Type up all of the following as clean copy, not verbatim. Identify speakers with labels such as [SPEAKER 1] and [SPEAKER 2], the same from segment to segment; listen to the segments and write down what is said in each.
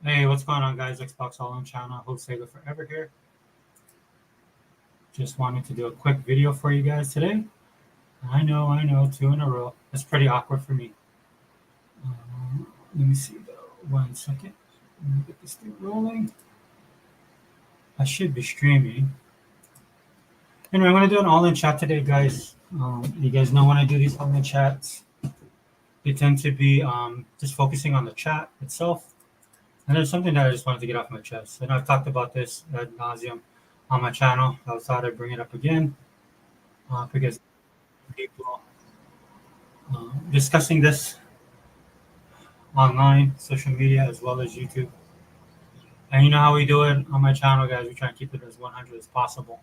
[SPEAKER 1] Hey, what's going on, guys? Xbox All In channel, host Sega Forever here. Just wanted to do a quick video for you guys today. I know, two in a row. That's pretty awkward for me. Let me see though. 1 second. Let me get this thing rolling. I should be streaming. Anyway, I'm gonna do an all-in chat today, guys. You guys know when I do these all-in chats, they tend to be just focusing on the chat itself. And there's something that I just wanted to get off my chest. And I've talked about this ad nauseum on my channel. I thought I'd bring it up again because people discussing this online, social media, as well as YouTube. And you know how we do it on my channel, guys. We try and keep it as 100 as possible.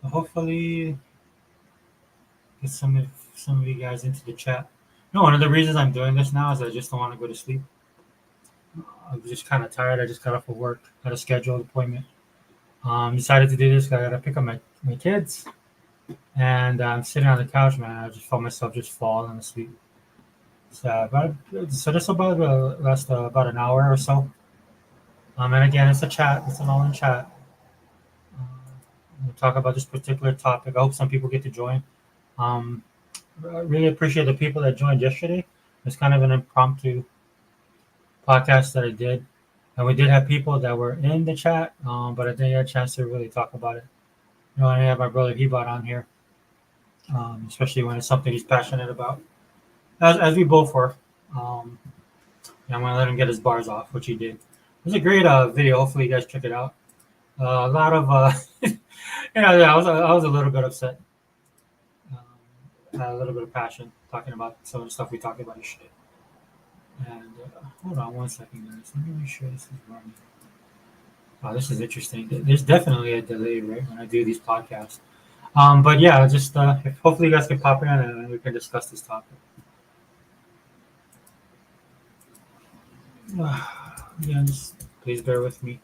[SPEAKER 1] But hopefully, get some of you guys into the chat. No, one of the reasons I'm doing this now is I just don't want to go to sleep. I'm just kind of tired. I just got off of work, had a scheduled appointment. Decided to do this. I got to pick up my kids. And I'm sitting on the couch, man. I just felt myself just falling asleep. So this will about last about an hour or so. And again, it's a chat. It's an all-in chat. We'll talk about this particular topic. I hope some people get to join. Um, I really appreciate the people that joined yesterday. It's kind of an impromptu podcast that I did, and we did have people that were in the chat, but I didn't get a chance to really talk about it. You know, I have my brother Hebot on here, especially when it's something he's passionate about, as we both were. I'm gonna let him get his bars off, which he did. It was a great video. Hopefully, you guys check it out. A lot of, I was a little bit upset. Had a little bit of passion talking about some of the stuff we talked about yesterday. And hold on 1 second, guys. Let me make sure this is running. Wow, this is interesting. There's definitely a delay, right, when I do these podcasts. But yeah, just hopefully you guys can pop in and we can discuss this topic. Yeah, just please bear with me.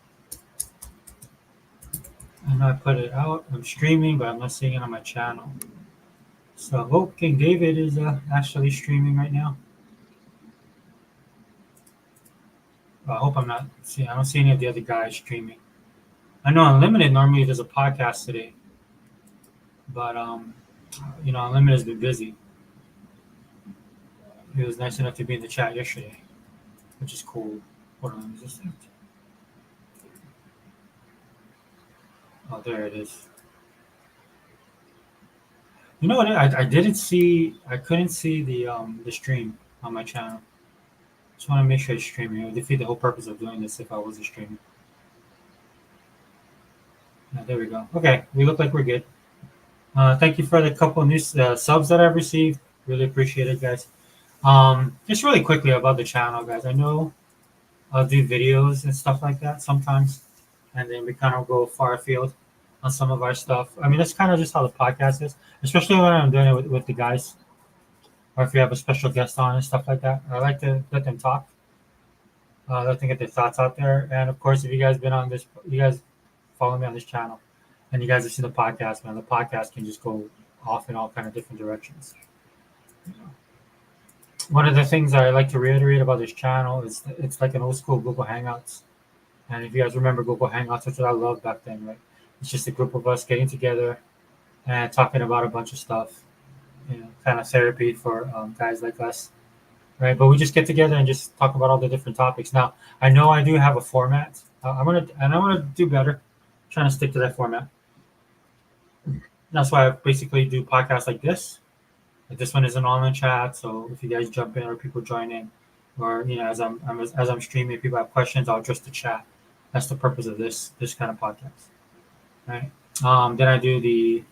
[SPEAKER 1] I know I put it out. I'm streaming, but I'm not seeing it on my channel. So, King David is actually streaming right now. I hope I'm not seeing. I don't see any of the other guys streaming. I know Unlimited normally does a podcast today, but Unlimited's been busy. He was nice enough to be in the chat yesterday, which is cool. Hold on, is this it? Oh, there it is. You know what? I didn't see. I couldn't see the stream on my channel. Just want to make sure it's streaming. It would defeat the whole purpose of doing this if I wasn't streaming. Yeah, there we go. Okay, we look like we're good. Thank you for the couple new subs that I've received. Really appreciate it, guys. Just really quickly about the channel, guys. I know I'll do videos and stuff like that sometimes, and then we kind of go far afield on some of our stuff. I mean, that's kind of just how the podcast is, especially when I'm doing it with the guys, or if you have a special guest on and stuff like that. I like to let them talk, let them get their thoughts out there. And of course, if you guys been on this, you guys follow me on this channel, and you guys have seen the podcast, man. The podcast can just go off in all kind of different directions. One of the things I like to reiterate about this channel is it's like an old school Google Hangouts. And if you guys remember Google Hangouts, that's what I loved back then, right? It's just a group of us getting together and talking about a bunch of stuff, kind of therapy for guys like us, right? But we just get together and just talk about all the different topics. Now, I know I do have a format. I'm gonna do better, trying to stick to that format. That's why I basically do podcasts like this. This one is an online chat, so if you guys jump in or people join in, or as I'm streaming, if people have questions, I'll address the chat. That's the purpose of this kind of podcast, right? Then I do the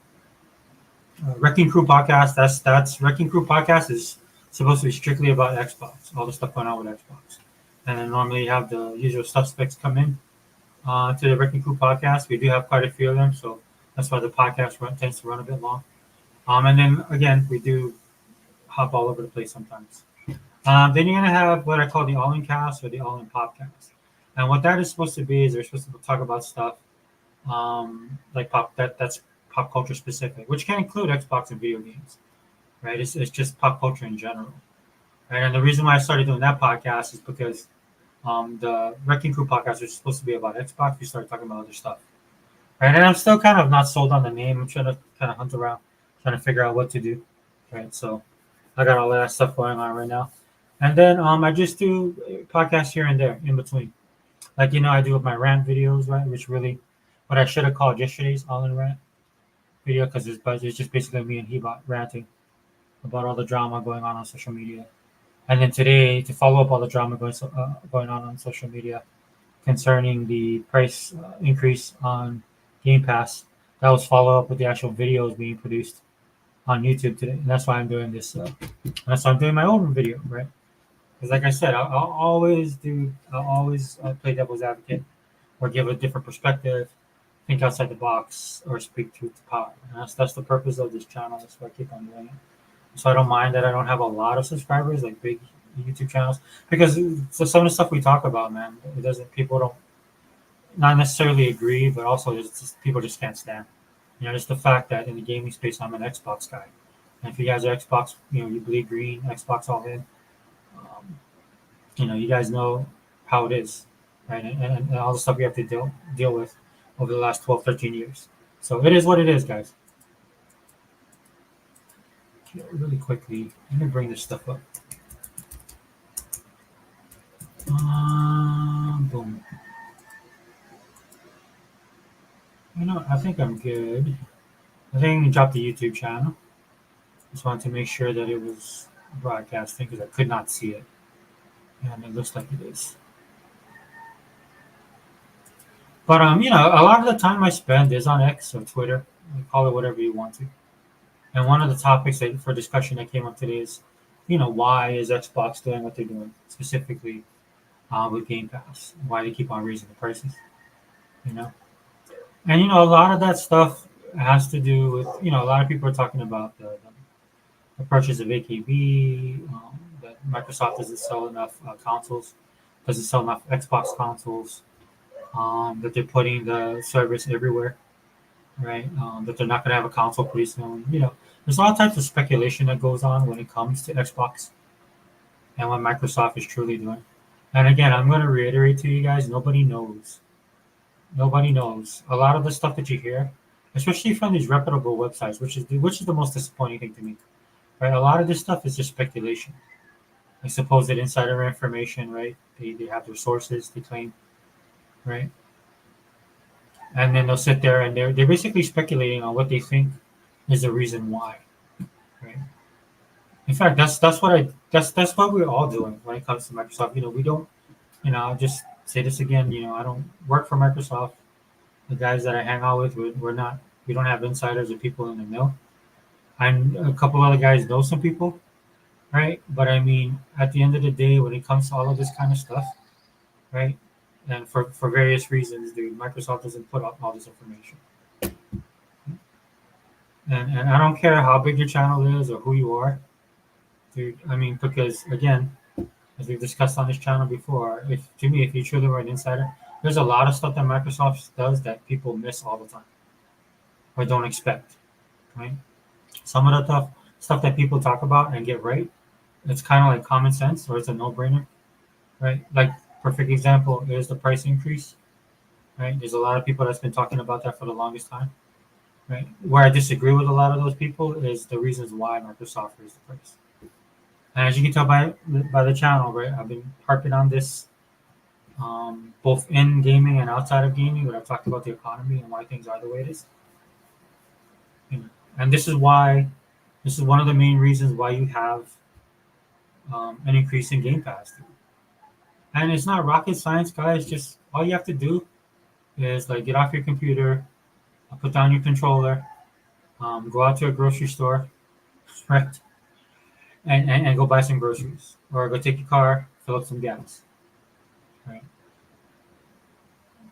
[SPEAKER 1] Wrecking Crew podcast. That's Wrecking Crew podcast is supposed to be strictly about Xbox, all the stuff going on with Xbox, and then normally you have the usual suspects come in to the Wrecking Crew podcast. We do have quite a few of them, so that's why the podcast tends to run a bit long. And then again, we do hop all over the place sometimes. Then you're gonna have what I call the all-in cast or the all-in podcast. And what that is supposed to be is they're supposed to talk about stuff like that's pop culture specific, which can include Xbox and video games, right? It's just pop culture in general, right? And the reason why I started doing that podcast is because The Wrecking Crew podcast was supposed to be about Xbox. We started talking about other stuff, right? And I'm still kind of not sold on the name. I'm trying to kind of hunt around, trying to figure out what to do, right? So I got all that stuff going on right now, and then I just do podcasts here and there in between. Like I do my rant videos, right? Which really, what I should have called yesterday's all in rant video because it's just basically me and Hebot ranting about all the drama going on social media. And then today, to follow up all the drama going on social media concerning the price increase on Game Pass, that was follow up with the actual videos being produced on YouTube today, and that's why I'm doing this. That's why I'm doing my own video, right? Because, like I said, I'll always play devil's advocate or give a different perspective, think outside the box, or speak truth to power. And that's the purpose of this channel. That's why I keep on doing it. So I don't mind that I don't have a lot of subscribers, like big YouTube channels, because so some of the stuff we talk about, man, it doesn't people don't not necessarily agree, but also it's just, people just can't stand. Just the fact that in the gaming space, I'm an Xbox guy, and if you guys are Xbox, you bleed green, Xbox all in. Um, you guys know how it is, right? And all the stuff we have to deal with over the last 12, 13 years. So it is what it is, guys. Okay, really quickly, let me bring this stuff up. Boom. I think I'm good. I think I can drop the YouTube channel. Just wanted to make sure that it was broadcasting because I could not see it. And it looks like it is. But a lot of the time I spend is on X or Twitter. Call it whatever you want to. And one of the topics for discussion that came up today is, why is Xbox doing what they're doing, specifically with Game Pass? Why they keep on raising the prices, And a lot of that stuff has to do with, a lot of people are talking about the purchase of AKB, that Microsoft doesn't sell enough consoles, doesn't sell enough Xbox consoles, that they're putting the service everywhere, right? That they're not going to have a console pretty soon. There's all types of speculation that goes on when it comes to Xbox and what Microsoft is truly doing. And again, I'm going to reiterate to you guys, nobody knows. Nobody knows. A lot of the stuff that you hear, especially from these reputable websites, which is the most disappointing thing to me, right? A lot of this stuff is just speculation. I suppose that insider information, right? They have their sources, they claim, right? And then they'll sit there and they're basically speculating on what they think is the reason why, right? In fact, that's what we're all doing when it comes to Microsoft. We don't, I'll just say this again. I don't work for Microsoft. The guys that I hang out with, we don't have insiders or people in the know. And a couple other guys know some people, right? But I mean, at the end of the day, when it comes to all of this kind of stuff, right? And for various reasons, dude, Microsoft doesn't put up all this information. And I don't care how big your channel is or who you are, dude. I mean, because again, as we've discussed on this channel before, if you truly were an insider, there's a lot of stuff that Microsoft does that people miss all the time or don't expect, right? Some of the stuff that people talk about and get right, it's kind of like common sense or it's a no-brainer, right? Like perfect example is the price increase, right? There's a lot of people that's been talking about that for the longest time, right? Where I disagree with a lot of those people is the reasons why Microsoft raised the price. And as you can tell by the channel, right, I've been harping on this both in gaming and outside of gaming, when I've talked about the economy and why things are the way it is. And this is one of the main reasons why you have an increase in Game Pass. And it's not rocket science, guys. Just all you have to do is like get off your computer, put down your controller, go out to a grocery store, right, and go buy some groceries, or go take your car, fill up some gas, right.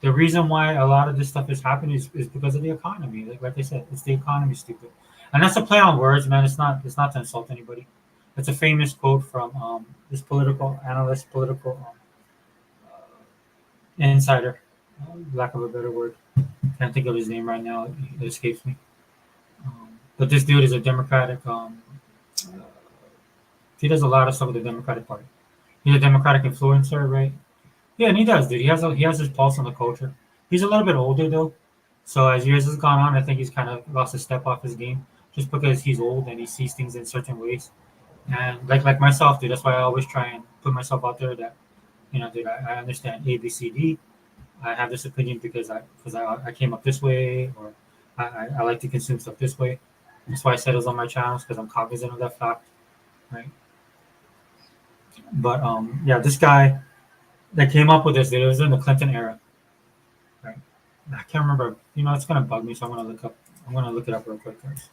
[SPEAKER 1] The reason why a lot of this stuff is happening is because of the economy. Like I said, it's the economy, stupid. And that's a play on words, man. It's not to insult anybody. It's a famous quote from this political analyst, political insider, lack of a better word. Can't think of his name right now. It escapes me. But this dude is a Democratic. He does a lot of stuff with the Democratic Party. He's a Democratic influencer, right? Yeah, and he does, dude. He has his pulse on the culture. He's a little bit older though, so as years has gone on, I think he's kind of lost a step off his game just because he's old and he sees things in certain ways. And like myself, dude, that's why I always try and put myself out there that dude, I understand A, B, C, D. I have this opinion because I came up this way, or I like to consume stuff this way. That's why I said it was on my channels because I'm cognizant of that fact, right? But yeah, this guy that came up with this, it was in the Clinton era, right? I can't remember. It's gonna bug me, so I'm gonna look up. I'm gonna look it up real quick, guys.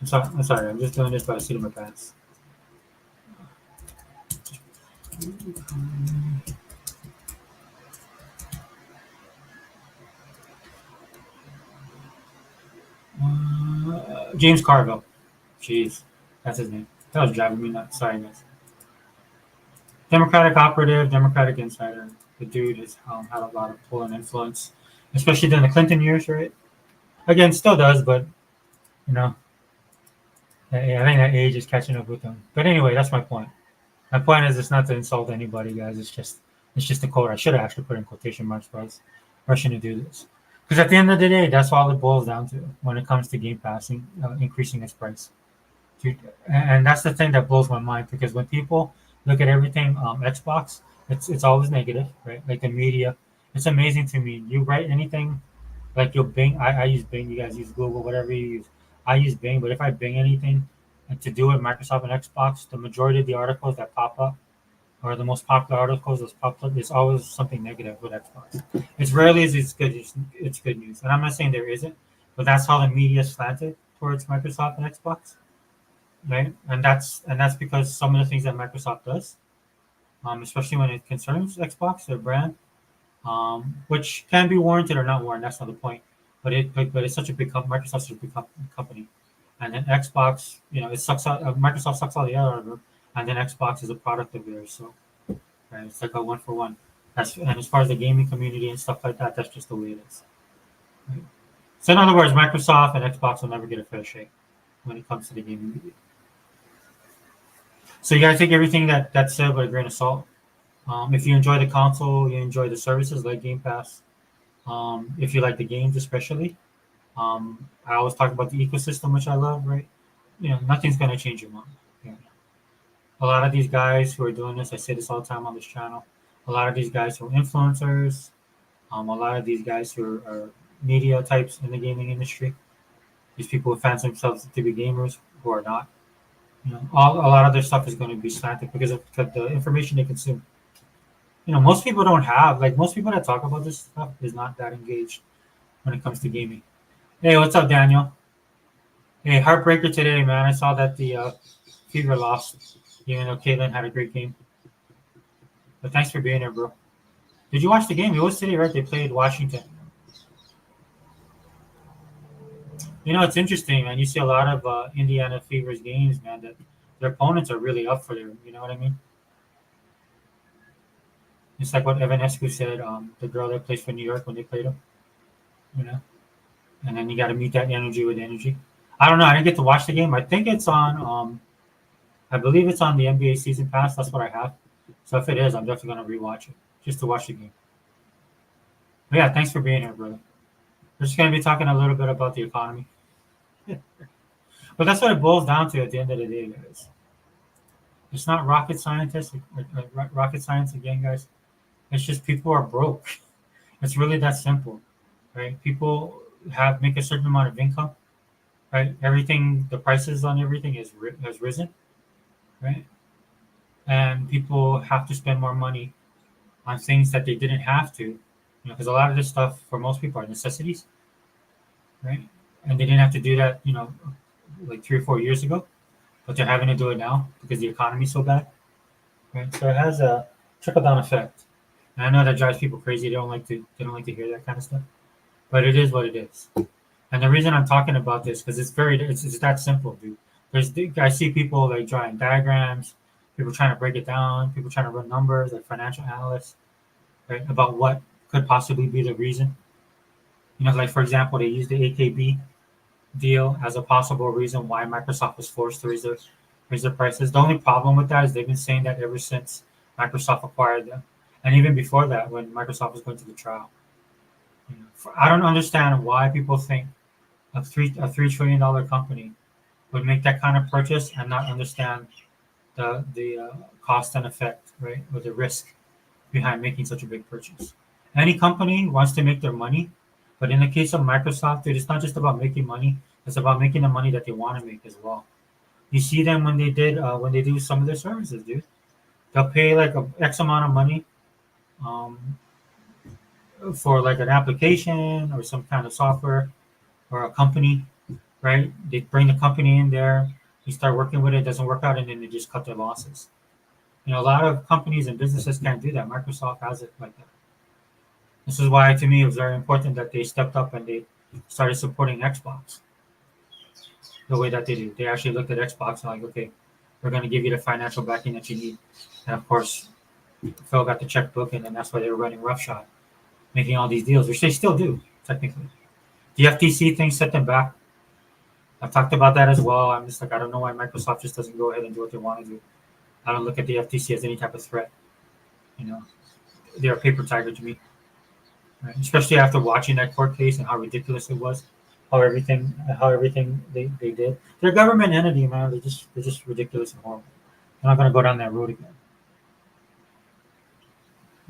[SPEAKER 1] I'm sorry. I'm just doing this by the seat of my pants. James Carville. Jeez, that's his name. That was driving me nuts. Sorry, guys. Democratic operative, Democratic insider. The dude has had a lot of pull and influence, especially during the Clinton years, right? Again, still does, but you know, I think that age is catching up with him. But anyway, that's my point. My point is, it's not to insult anybody, guys. It's just a quote. I should have actually put in quotation marks, but I was rushing to do this because at the end of the day, that's all it boils down to when it comes to Game Passing, increasing its price. Dude, and that's the thing that blows my mind because when people look at everything Xbox, it's always negative, right? Like the media, it's amazing to me. You write anything like your Bing, I use Bing. You guys use Google, whatever you use. I use Bing, but if I Bing anything and to do with Microsoft and Xbox, the majority of the articles that pop up or the most popular articles that's popped up is always something negative with Xbox. It's rarely is it's good. It's good news, and I'm not saying there isn't, but that's how the media is slanted towards Microsoft and Xbox, right? And that's because some of the things that Microsoft does, especially when it concerns Xbox, their brand, which can be warranted or not warranted. That's not the point. But it's such a big Microsoft's such a big company, and then Xbox, it sucks out. Microsoft sucks all the air out of them, and then Xbox is a product of theirs. So right, it's like a one for one. And as far as the gaming community and stuff like that, that's just the way it is. Right? So in other words, Microsoft and Xbox will never get a fair shake when it comes to the gaming media. So you gotta take everything that's said with a grain of salt. If you enjoy the console, you enjoy the services like Game Pass. If you like the games, especially, I always talk about the ecosystem, which I love. Right? Nothing's gonna change your mind. Yeah. A lot of these guys who are doing this, I say this all the time on this channel. A lot of these guys who are influencers, a lot of these guys who are media types in the gaming industry. These people who fancy themselves to be gamers who are not. A lot of their stuff is going to be slanted because of the information they consume. Most people don't have like most people that talk about this stuff is not that engaged when it comes to gaming. Hey, what's up, Daniel? Hey, heartbreaker today, man. I saw that the Fever lost. Caitlin had a great game. But thanks for being here, bro. Did you watch the game? It was today, right? They played Washington. It's interesting, man. You see a lot of Indiana Fever's games, man. That their opponents are really up for them. You know what I mean? It's like what Evanescu said. The girl that plays for New York when they played him. You know, and then you got to meet that energy with energy. I don't know. I didn't get to watch the game. I think it's on. I believe it's on the NBA Season Pass. That's what I have. So if it is, I'm definitely gonna rewatch it just to watch the game. But yeah, thanks for being here, brother. We're just gonna be talking a little bit about the economy. But that's what it boils down to at the end of the day, guys. It's not rocket science again, guys. It's just people are broke. It's really that simple, right? People make a certain amount of income, right? Everything, the prices on everything has risen, right? And people have to spend more money on things that they didn't have to, because a lot of this stuff for most people are necessities, right? And they didn't have to do that, like 3 or 4 years ago, but they're having to do it now because the economy's so bad, right? So it has a trickle down effect. And I know that drives people crazy. They don't like to hear that kind of stuff, but it is what it is. And the reason I'm talking about this because it's that simple, dude. I see people like drawing diagrams, people trying to break it down, people trying to run numbers, like financial analysts, right, about what could possibly be the reason. Like for example, they use the AKB deal as a possible reason why Microsoft was forced to raise their prices. The only problem with that is they've been saying that ever since Microsoft acquired them. and even before that, when Microsoft was going to the trial. I don't understand why people think a $3 trillion company would make that kind of purchase and not understand the cost and effect, right, or the risk behind making such a big purchase. Any company wants to make their money, but in the case of Microsoft, dude, it's not just about making money; it's about making the money that they want to make as well. You see them when they do some of their services, dude. They'll pay like a X amount of money um, for like an application or some kind of software or a company, right? They bring the company in there, you start working with it, doesn't work out, and then they just cut their losses. A lot of companies and businesses can't do that. Microsoft has it like that. This is why, to me, it was very important that they stepped up and they started supporting Xbox the way that they do. They actually looked at Xbox and like, okay, we're going to give you the financial backing that you need. And of course, Phil got the checkbook, and then that's why they were running roughshod, making all these deals, which they still do technically. The FTC thing set them back. I've talked about that as well. I'm just like, I don't know why Microsoft just doesn't go ahead and do what they want to do. I don't look at the FTC as any type of threat. You know, they're a paper tiger to me, right? Especially after watching that court case and how ridiculous it was, how everything they did. They're a government entity, man. They're just ridiculous and horrible. I'm not gonna go down that road again,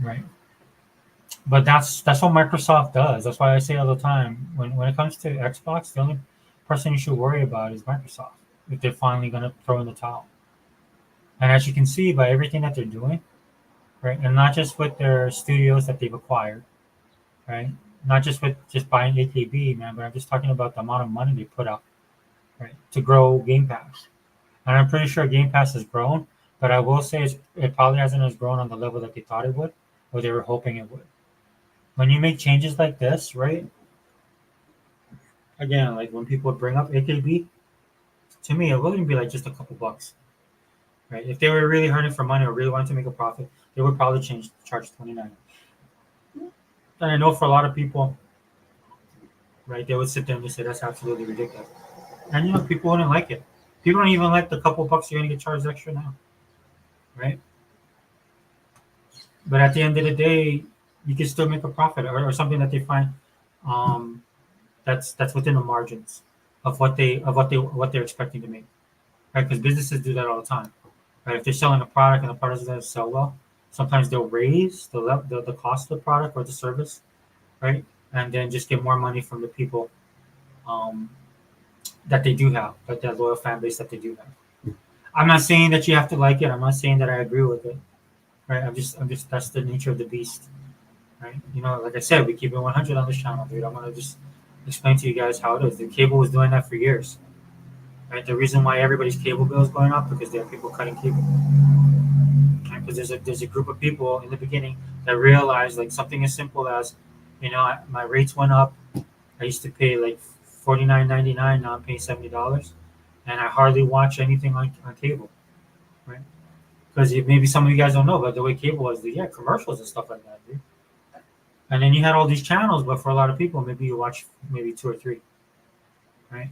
[SPEAKER 1] right? But that's what Microsoft does. That's why I say all the time when it comes to Xbox, the only person you should worry about is Microsoft if they're finally gonna throw in the towel. And as you can see by everything that they're doing, right, and not just with their studios that they've acquired, right, not just with just buying AKB, man, but I'm just talking about the amount of money they put out, right, to grow Game Pass. And I'm pretty sure Game Pass has grown, but I will say it probably hasn't as grown on the level that they thought it would, or they were hoping it would. When you make changes like this, right, again, like when people bring up AKB, to me, it wouldn't be like just a couple bucks, right? If they were really hurting for money or really wanted to make a profit, they would probably charge 29. And I know for a lot of people, right, they would sit there and just say that's absolutely ridiculous. And people wouldn't like it. People don't even like the couple bucks you're gonna get charged extra now, right? But at the end of the day, you can still make a profit or something that they find um, that's within the margins of what they're expecting to make, right? Because businesses do that all the time, right? If they're selling a product and the product doesn't sell well, sometimes they'll raise the cost of the product or the service, right? And then just get more money from the people um, that they do have, like that loyal fan base that they do have. I'm not saying that you have to like it. I'm not saying that I agree with it, right? I'm just that's the nature of the beast, right? Like I said, we keep it 100 on this channel, dude. I'm gonna just explain to you guys how it is. The cable was doing that for years, right? The reason why everybody's cable bill is going up because there are people cutting cable, right? Because there's a group of people in the beginning that realized like something as simple as, my rates went up. I used to pay like $49.99. Now I'm paying $70, and I hardly watch anything on cable, right? Because maybe some of you guys don't know, but the way cable was, yeah, commercials and stuff like that, dude. And then you had all these channels, but for a lot of people, maybe you watch maybe two or three, right?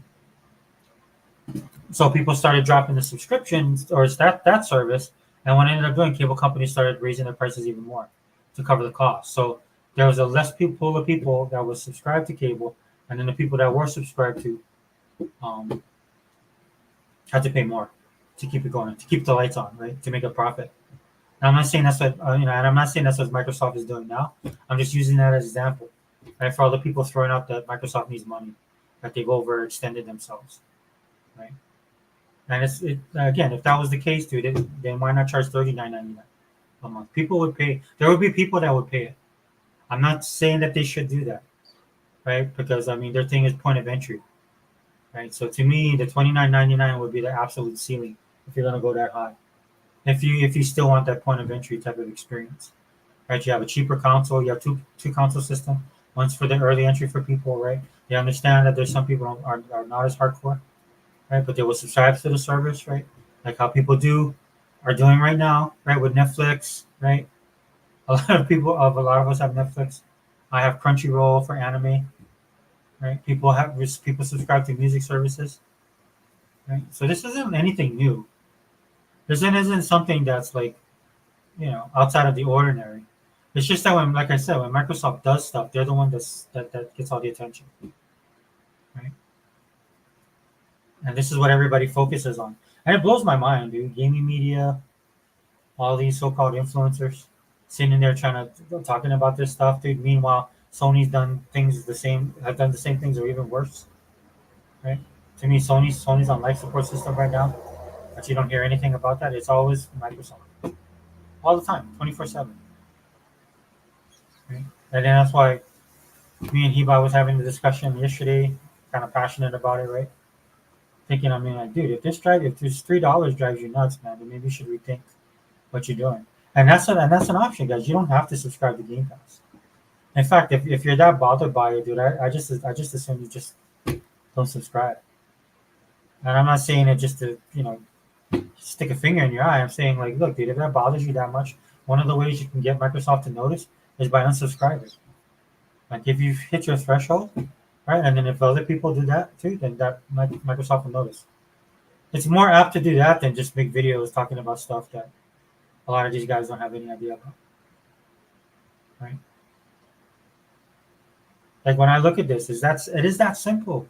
[SPEAKER 1] So people started dropping the subscriptions or that service, and what ended up doing, cable companies started raising their prices even more to cover the cost. So there was a less pool of people that was subscribed to cable, and then the people that were subscribed to um, had to pay more to keep it going, to keep the lights on, right, to make a profit. And I'm not saying that's what and I'm not saying that's what Microsoft is doing now. I'm just using that as an example, right, for all the people throwing out that Microsoft needs money, that they've overextended themselves, right? And again, if that was the case, dude, then why not charge $39.99 a month? People would pay. There would be people that would pay it. I'm not saying that they should do that, right? Because I mean, their thing is point of entry, right? So to me, the $29.99 would be the absolute ceiling if you're gonna go that high. If you still want that point of entry type of experience, right? You have a cheaper console. You have two console system. One's for the early entry for people, right? They understand that there's some people are not as hardcore, right? But they will subscribe to the service, right? Like how people are doing right now, right? With Netflix, right? A lot of us have Netflix. I have Crunchyroll for anime, right? People subscribe to music services, right? So this isn't anything new. This isn't something that's like outside of the ordinary. It's just that when, like I said, when Microsoft does stuff, they're the one that gets all the attention, right? And this is what everybody focuses on, and it blows my mind, dude. Gaming media, all these so-called influencers, sitting there trying to talking about this stuff, dude. Meanwhile, Sony's done things the same, have done the same things or even worse, right? To me, Sony's on life support system right now, but you don't hear anything about that. It's always Microsoft, all the time, 24/7. Right? And then that's why me and Heba was having the discussion yesterday, kind of passionate about it, right? Thinking, I mean, like, dude, if this $3 drives you nuts, man, then maybe you should rethink what you're doing. And that's an option, guys. You don't have to subscribe to Game Pass. In fact, if you're that bothered by it, dude, I just assume you just don't subscribe. And I'm not saying it just to stick a finger in your eye. I'm saying, like, look, dude, if that bothers you that much, one of the ways you can get Microsoft to notice is by unsubscribing. Like, if you hit your threshold, right, and then if other people do that too, then that Microsoft will notice. It's more apt to do that than just make videos talking about stuff that a lot of these guys don't have any idea about, right? Like, when I look at this, it is that simple,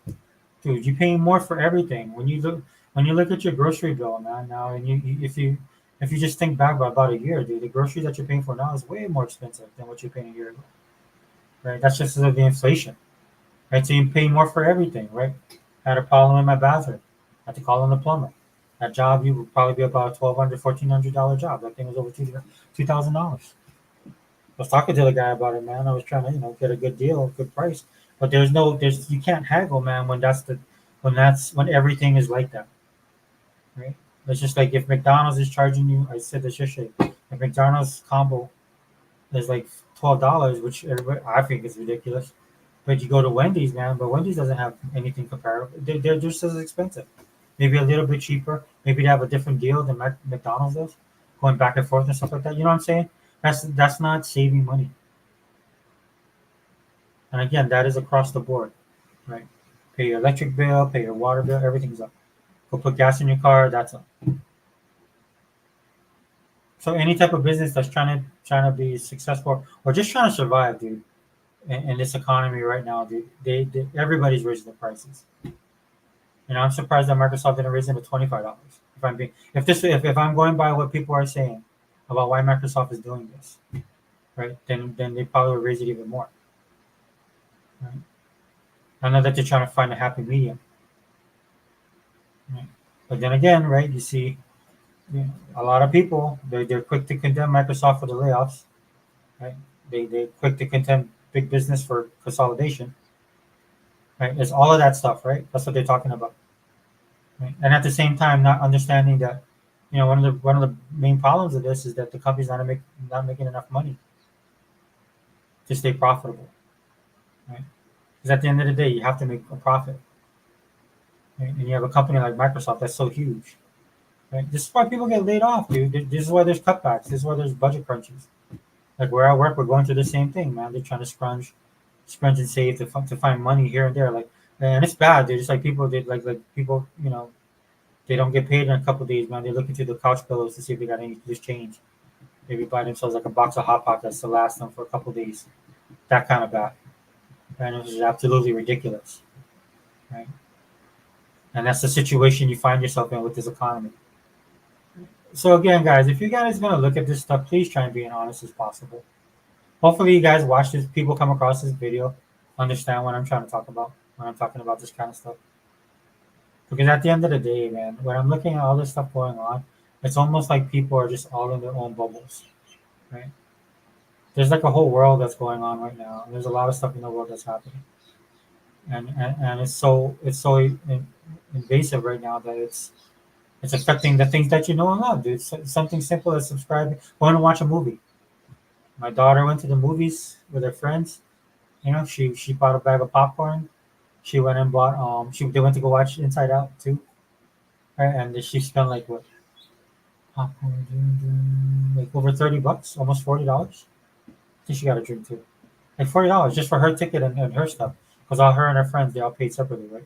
[SPEAKER 1] dude. You're paying more for everything when you look at your grocery bill, man. Now, and if you just think back by about a year, dude, the groceries that you're paying for now is way more expensive than what you're paying a year ago, right? That's just the inflation, right? So you pay more for everything, right? I had a problem in my bathroom, had to call in the plumber. That job, you would probably be about a $1,200, $1,400 job. That thing was over $2,000. I was talking to the guy about it, man. I was trying to, get a good deal, a good price. But you can't haggle, man, when everything is like that, right? It's just like if McDonald's is charging you, I said this yesterday, if McDonald's combo is like $12, which everybody I think is ridiculous. But you go to Wendy's, man, but Wendy's doesn't have anything comparable. They're just as expensive, maybe a little bit cheaper. Maybe they have a different deal than McDonald's does, going back and forth and stuff like that. You know what I'm saying? That's not saving money. And again, that is across the board, right? Pay your electric bill, pay your water bill, everything's up. Go put gas in your car, that's up. So any type of business that's trying to be successful or just trying to survive, dude, in this economy right now, dude, everybody's raising the prices. I'm surprised that Microsoft didn't raise it to $25. If I'm going by what people are saying about why Microsoft is doing this, right? Then they probably would raise it even more. Right? I know that they're trying to find a happy medium. Right? But then again, right? You see, a lot of people they're quick to condemn Microsoft for the layoffs, right? They're quick to condemn big business for consolidation, right? It's all of that stuff, right? That's what they're talking about, right? And at the same time, not understanding that, one of the main problems of this is that the company's not making enough money to stay profitable, right? Because at the end of the day, you have to make a profit, right? And you have a company like Microsoft that's so huge, right? This is why people get laid off, dude. This is why there's cutbacks. This is why there's budget crunches. Like where I work, we're going through the same thing, man. They're trying to scrunch and save to find money here and there. Like, and it's bad, dude. It's like people did, like people, they don't get paid in a couple of days, man. They're looking through the couch pillows to see if they got any loose change. Maybe buy themselves like a box of Hot Pockets to last them for a couple of days. That kind of bad, and it was absolutely ridiculous, right? And that's the situation you find yourself in with this economy. So again, guys, if you guys gonna look at this stuff, please try and be as honest as possible. Hopefully, you guys watch this. People come across this video, understand what I'm trying to talk about when I'm talking about this kind of stuff. Because at the end of the day, man, when I'm looking at all this stuff going on, it's almost like people are just all in their own bubbles, right? There's like a whole world that's going on right now. And there's a lot of stuff in the world that's happening, and it's so invasive right now that it's affecting the things that you know and love, dude. Something simple as subscribing, going to watch a movie. My daughter went to the movies with her friends. She bought a bag of popcorn. She went and bought they went to go watch Inside Out too, right? And she spent like what popcorn, like over $30, almost $40. I think she got a drink too, like $40 just for her ticket and her stuff. Because all her and her friends they all paid separately, right?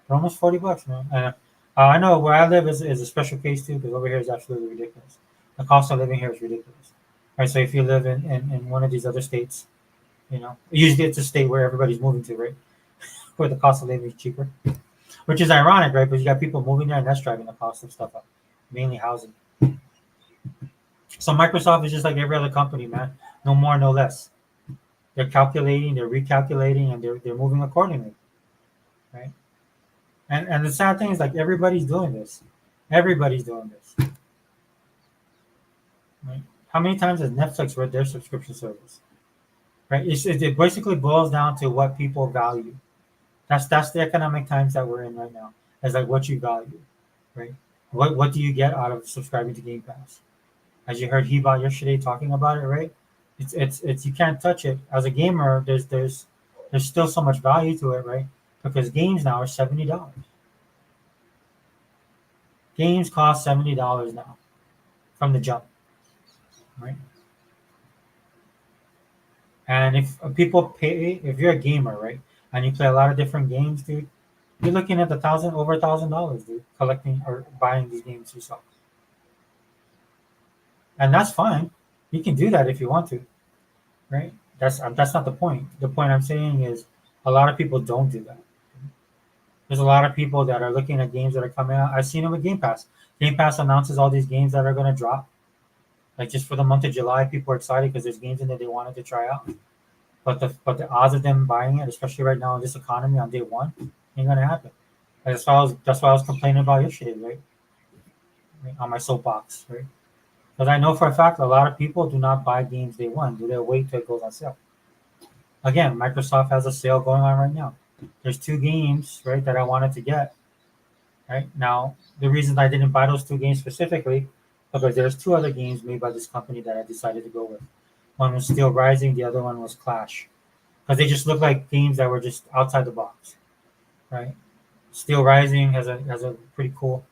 [SPEAKER 1] For almost $40, man. And I know where I live is a special case too, because over here is absolutely ridiculous. The cost of living here is ridiculous. right? So if you live in one of these other states, usually it's a state where everybody's moving to, right? Where the cost of living is cheaper, which is ironic, right? Because you got people moving there, and that's driving the cost of stuff up, mainly housing. So Microsoft is just like every other company, man. No more, no less. They're calculating, they're recalculating, and they're moving accordingly, right? And the sad thing is, like, everybody's doing this. Everybody's doing this, right? How many times has Netflix read their subscription service? Right? It basically boils down to what people value. That's the economic times that we're in right now. It's like what you value, right? What do you get out of subscribing to Game Pass? As you heard Hebot yesterday talking about it, right? It's you can't touch it. As a gamer, there's still so much value to it, right? Because games now are $70. Games cost $70 now from the jump, right? And if people pay, if you're a gamer, right, and you play a lot of different games, dude, you're looking at over $1,000, dude, collecting or buying these games yourself, and that's fine. You can do that if you want to, right? That's not the point. The point I'm saying is a lot of people don't do that. There's a lot of people that are looking at games that are coming out. I've seen it with Game Pass. Game Pass announces all these games that are going to drop. Like just for the month of July, people are excited because there's games in there they wanted to try out. But the odds of them buying it, especially right now in this economy on day one, ain't gonna happen. Like, that's why I was complaining about yesterday, right? On my soapbox, right? Because I know for a fact a lot of people do not buy games day one. Do they wait till it goes on sale? Again, Microsoft has a sale going on right now. There's two games, right, that I wanted to get. Right now, the reason I didn't buy those two games specifically, because there's two other games made by this company that I decided to go with. One was Steel Rising, the other one was Clash, because they just look like games that were just outside the box, right? Steel Rising has a pretty cool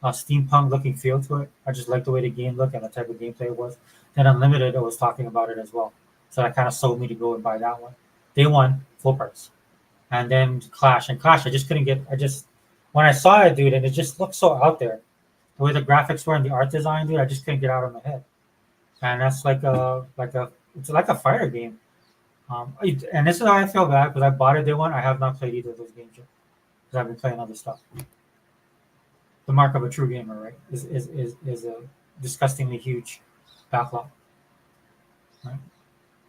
[SPEAKER 1] steampunk looking feel to it. I just like the way the game looked and the type of gameplay it was. Then Unlimited, I was talking about it as well, so that kind of sold me to go and buy that one. Day one, full price, and then Clash, I just couldn't get. I just when I saw it, dude, and it just looked so out there. The way the graphics were and the art design, dude, I just couldn't get out of my head. And that's it's like a fighter game. And this is how I feel bad because I bought it day one. I have not played either of those games yet because I've been playing other stuff. The mark of a true gamer, right, is a disgustingly huge backlog, right?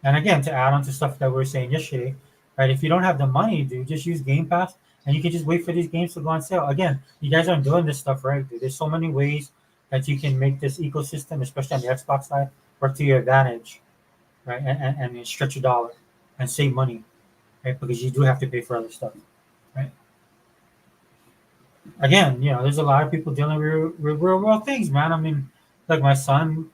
[SPEAKER 1] And again, to add on to stuff that we were saying yesterday, right? If you don't have the money, dude, just use Game Pass, and you can just wait for these games to go on sale. Again, you guys aren't doing this stuff right, dude. There's so many ways that you can make this ecosystem, especially on the Xbox side, work to your advantage, right? And stretch your dollar and save money, right? Because you do have to pay for other stuff, right? Again, there's a lot of people dealing with real world things, man. I mean, like my son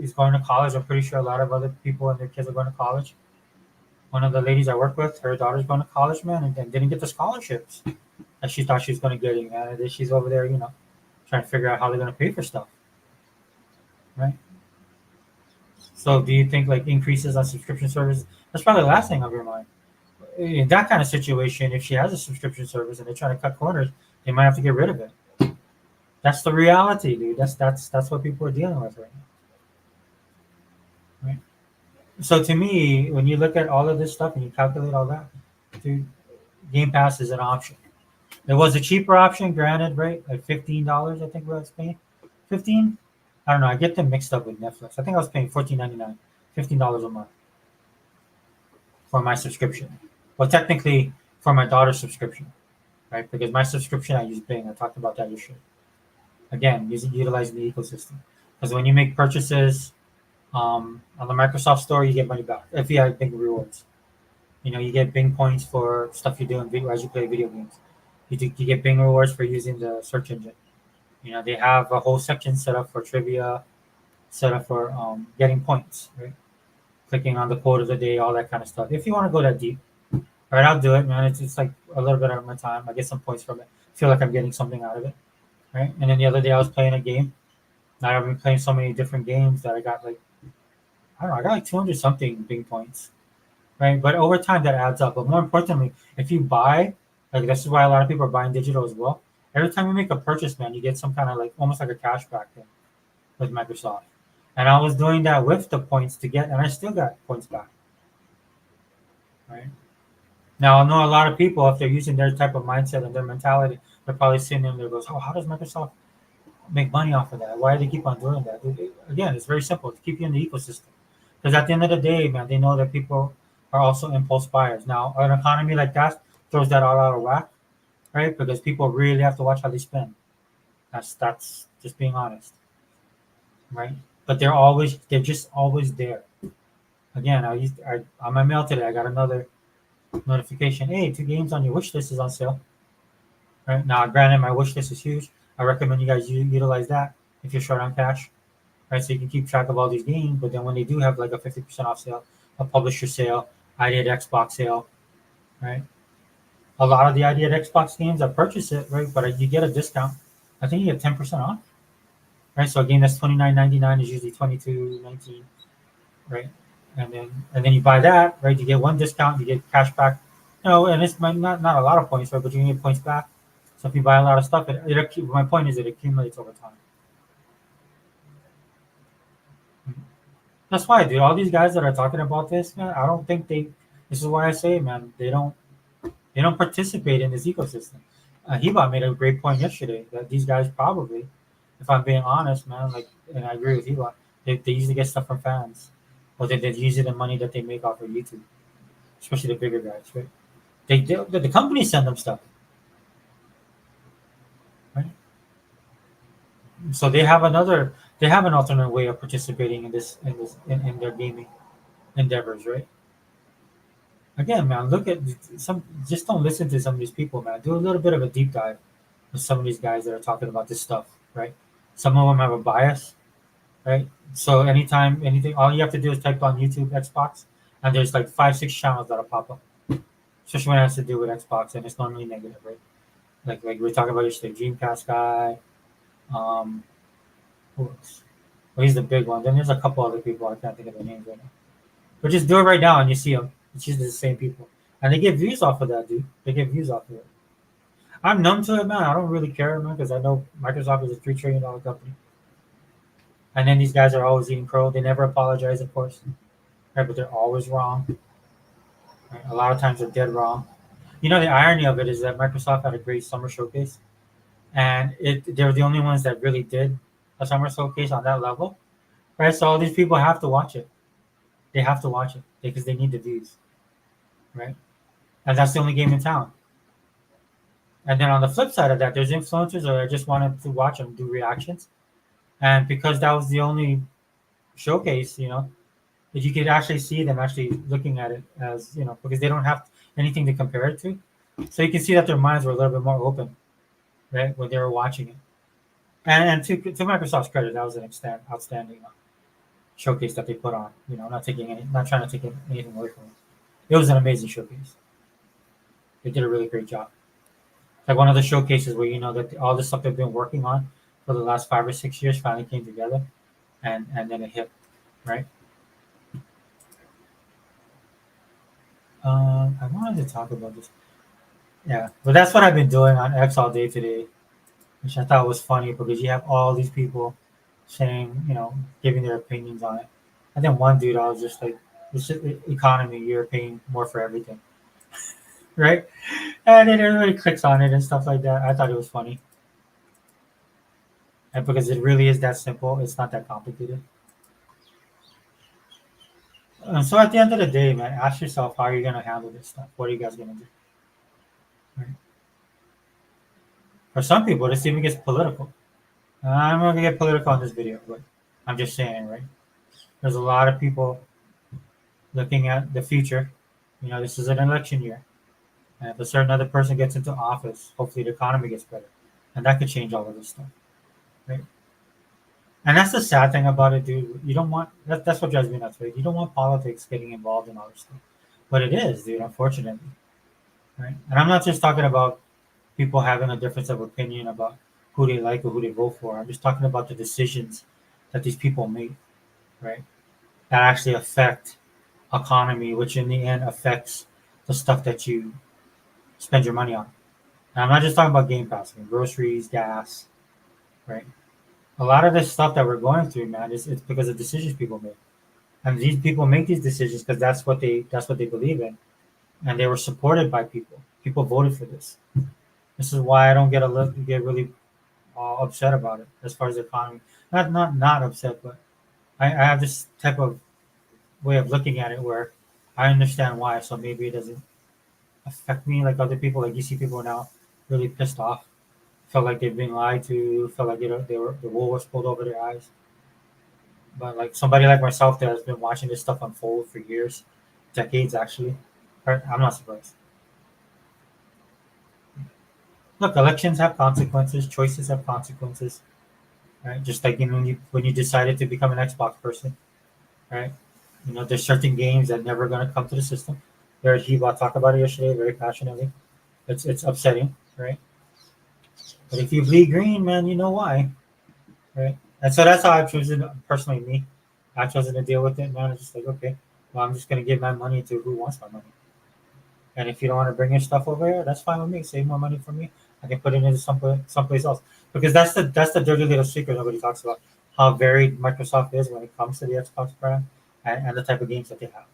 [SPEAKER 1] is going to college. I'm pretty sure a lot of other people and their kids are going to college. One of the ladies I work with, her daughter's going to college, man, and didn't get the scholarships that she thought she was going to get, man. And then she's over there, trying to figure out how they're going to pay for stuff, right? So, do you think like increases on subscription service? That's probably the last thing on your mind. In that kind of situation, if she has a subscription service and they're trying to cut corners, they might have to get rid of it. That's the reality, dude. That's what people are dealing with right now, right? So to me, when you look at all of this stuff and you calculate all that, dude, Game Pass is an option. There was a cheaper option, granted, right? Like $15, I think we was paying. 15? I don't know. I get them mixed up with Netflix. I think I was paying $14.99, $15 a month for my subscription. Well, technically for my daughter's subscription, right? Because my subscription I use Bing. I talked about that yesterday. Again, utilizing the ecosystem. Because when you make purchases on the Microsoft Store, you get money back if you have Bing rewards. You get Bing points for stuff you do as you play video games. You get Bing rewards for using the search engine. They have a whole section set up for trivia, set up for getting points, right? Clicking on the quote of the day, all that kind of stuff. If you want to go that deep, right, I'll do it, man. It's like a little bit of my time. I get some points from it. Feel like I'm getting something out of it, right? And then the other day I was playing a game. Now I've been playing so many different games that I got like, I don't know, I got like 200 something Bing points, right? But over time that adds up. But more importantly, if you buy, like this is why a lot of people are buying digital as well. Every time you make a purchase, man, you get some kind of like almost like a cashback thing with Microsoft. And I was doing that with the points to get, and I still got points back. Right now, I know a lot of people, if they're using their type of mindset and their mentality, they're probably sitting there and they goes, "Oh, how does Microsoft make money off of that? Why do they keep on doing that?" Again, it's very simple to keep you in the ecosystem. Because at the end of the day, man, they know that people are also impulse buyers. Now, an economy like that throws that all out of whack, right? Because people really have to watch how they spend. That's just being honest, right? But they're just always there. Again, on my mail today, I got another notification. Hey, 2 games on your wish list is on sale. Right now, granted, my wish list is huge. I recommend you guys utilize that if you're short on cash, right? So you can keep track of all these games. But then when they do have like a 50% off sale, a publisher sale, ID at Xbox sale, right? A lot of the ID at Xbox games, I purchase it, right? But you get a discount. I think you get 10% off, right? So a game that's $29.99 is usually $22.19, right? And then you buy that, right? You get one discount, you get cash back, and it's not a lot of points, right? But you can get points back. So if you buy a lot of stuff, my point is it accumulates over time. That's why, dude. All these guys that are talking about this, man, I don't think they. This is why I say, man, they don't participate in this ecosystem. Hiba made a great point yesterday that these guys probably, if I'm being honest, man, like, and I agree with Hiba, they usually get stuff from fans, or they use it in money that they make off of YouTube, especially the bigger guys, right? The companies send them stuff, right? So they have an alternate way of participating in their gaming endeavors, right? Again, man, look at just don't listen to some of these people, man. Do a little bit of a deep dive with some of these guys that are talking about this stuff, right? Some of them have a bias, right? So anytime anything, all you have to do is type on YouTube Xbox, and there's like 5, 6 channels that'll pop up, especially when it has to do with Xbox, and it's normally negative, right? Like we are talking about yesterday, Dreamcast guy, um, who else? Well, he's the big one. Then there's a couple other people I can't think of their names right now. But just do it right now, and you see them. It's usually the same people, and they get views off of that, dude. They get views off of it. I'm numb to it, man. I don't really care, man, because I know Microsoft is a $3 trillion company, and then these guys are always eating crow. They never apologize, of course, right? But they're always wrong. Right? A lot of times they're dead wrong. The irony of it is that Microsoft had a great summer showcase, and they were the only ones that really did a summer showcase on that level, right? So all these people have to watch it. They have to watch it because they need the views, right? And that's the only game in town. And then on the flip side of that, there's influencers that just wanted to watch them do reactions, and because that was the only showcase, that you could actually see them actually looking at it as because they don't have anything to compare it to, so you can see that their minds were a little bit more open, right, when they were watching it. And to Microsoft's credit, that was an outstanding showcase that they put on. Not trying to take anything away from it. It was an amazing showcase. They did a really great job. Like one of the showcases where that all the stuff they've been working on for the last 5 or 6 years finally came together, and then it hit, right? I wanted to talk about this. Yeah, but that's what I've been doing on X all day today, which I thought was funny because you have all these people saying, giving their opinions on it. And then one dude, I was just like, it's just the economy, you're paying more for everything, right? And then everybody clicks on it and stuff like that. I thought it was funny. And because it really is that simple, it's not that complicated. So at the end of the day, man, ask yourself how you're gonna handle this stuff. What are you guys gonna do? Right? For some people, this even gets political. I'm not gonna get political on this video, but I'm just saying, right? There's a lot of people looking at the future. This is an election year, and if a certain other person gets into office, hopefully the economy gets better, and that could change all of this stuff, right? And that's the sad thing about it, dude. You don't want that's what drives me nuts, right? You don't want politics getting involved in all this stuff, but it is, dude. Unfortunately, right? And I'm not just talking about people having a difference of opinion about who they like or who they vote for. I'm just talking about the decisions that these people make, right? That actually affect economy, which in the end affects the stuff that you spend your money on. And I'm not just talking about Game Pass, groceries, gas, right? A lot of this stuff that we're going through, man, is it's because of decisions people make. And these people make these decisions because that's what they believe in, and they were supported by people. People voted for this. This is why I don't get really upset about it as far as the economy. Not upset, but I have this type of way of looking at it where I understand why. So maybe it doesn't affect me like other people. Like you see people now really pissed off, felt like they've been lied to, felt like the wool was pulled over their eyes. But like somebody like myself that has been watching this stuff unfold for years, decades actually, I'm not surprised. Look, elections have consequences, choices have consequences, right? Just like when you decided to become an Xbox person, right? There's certain games that never gonna come to the system. There, Hiba talked about it yesterday very passionately. It's upsetting, right? But if you bleed green, man, you know why, right? And so that's how I've chosen personally me. I've chosen to deal with it, man. It's just like, okay, well, I'm just gonna give my money to who wants my money. And if you don't want to bring your stuff over here, that's fine with me. Save more money for me. I can put it into someplace else. Because that's the dirty little secret nobody talks about. How varied Microsoft is when it comes to the Xbox brand and the type of games that they have.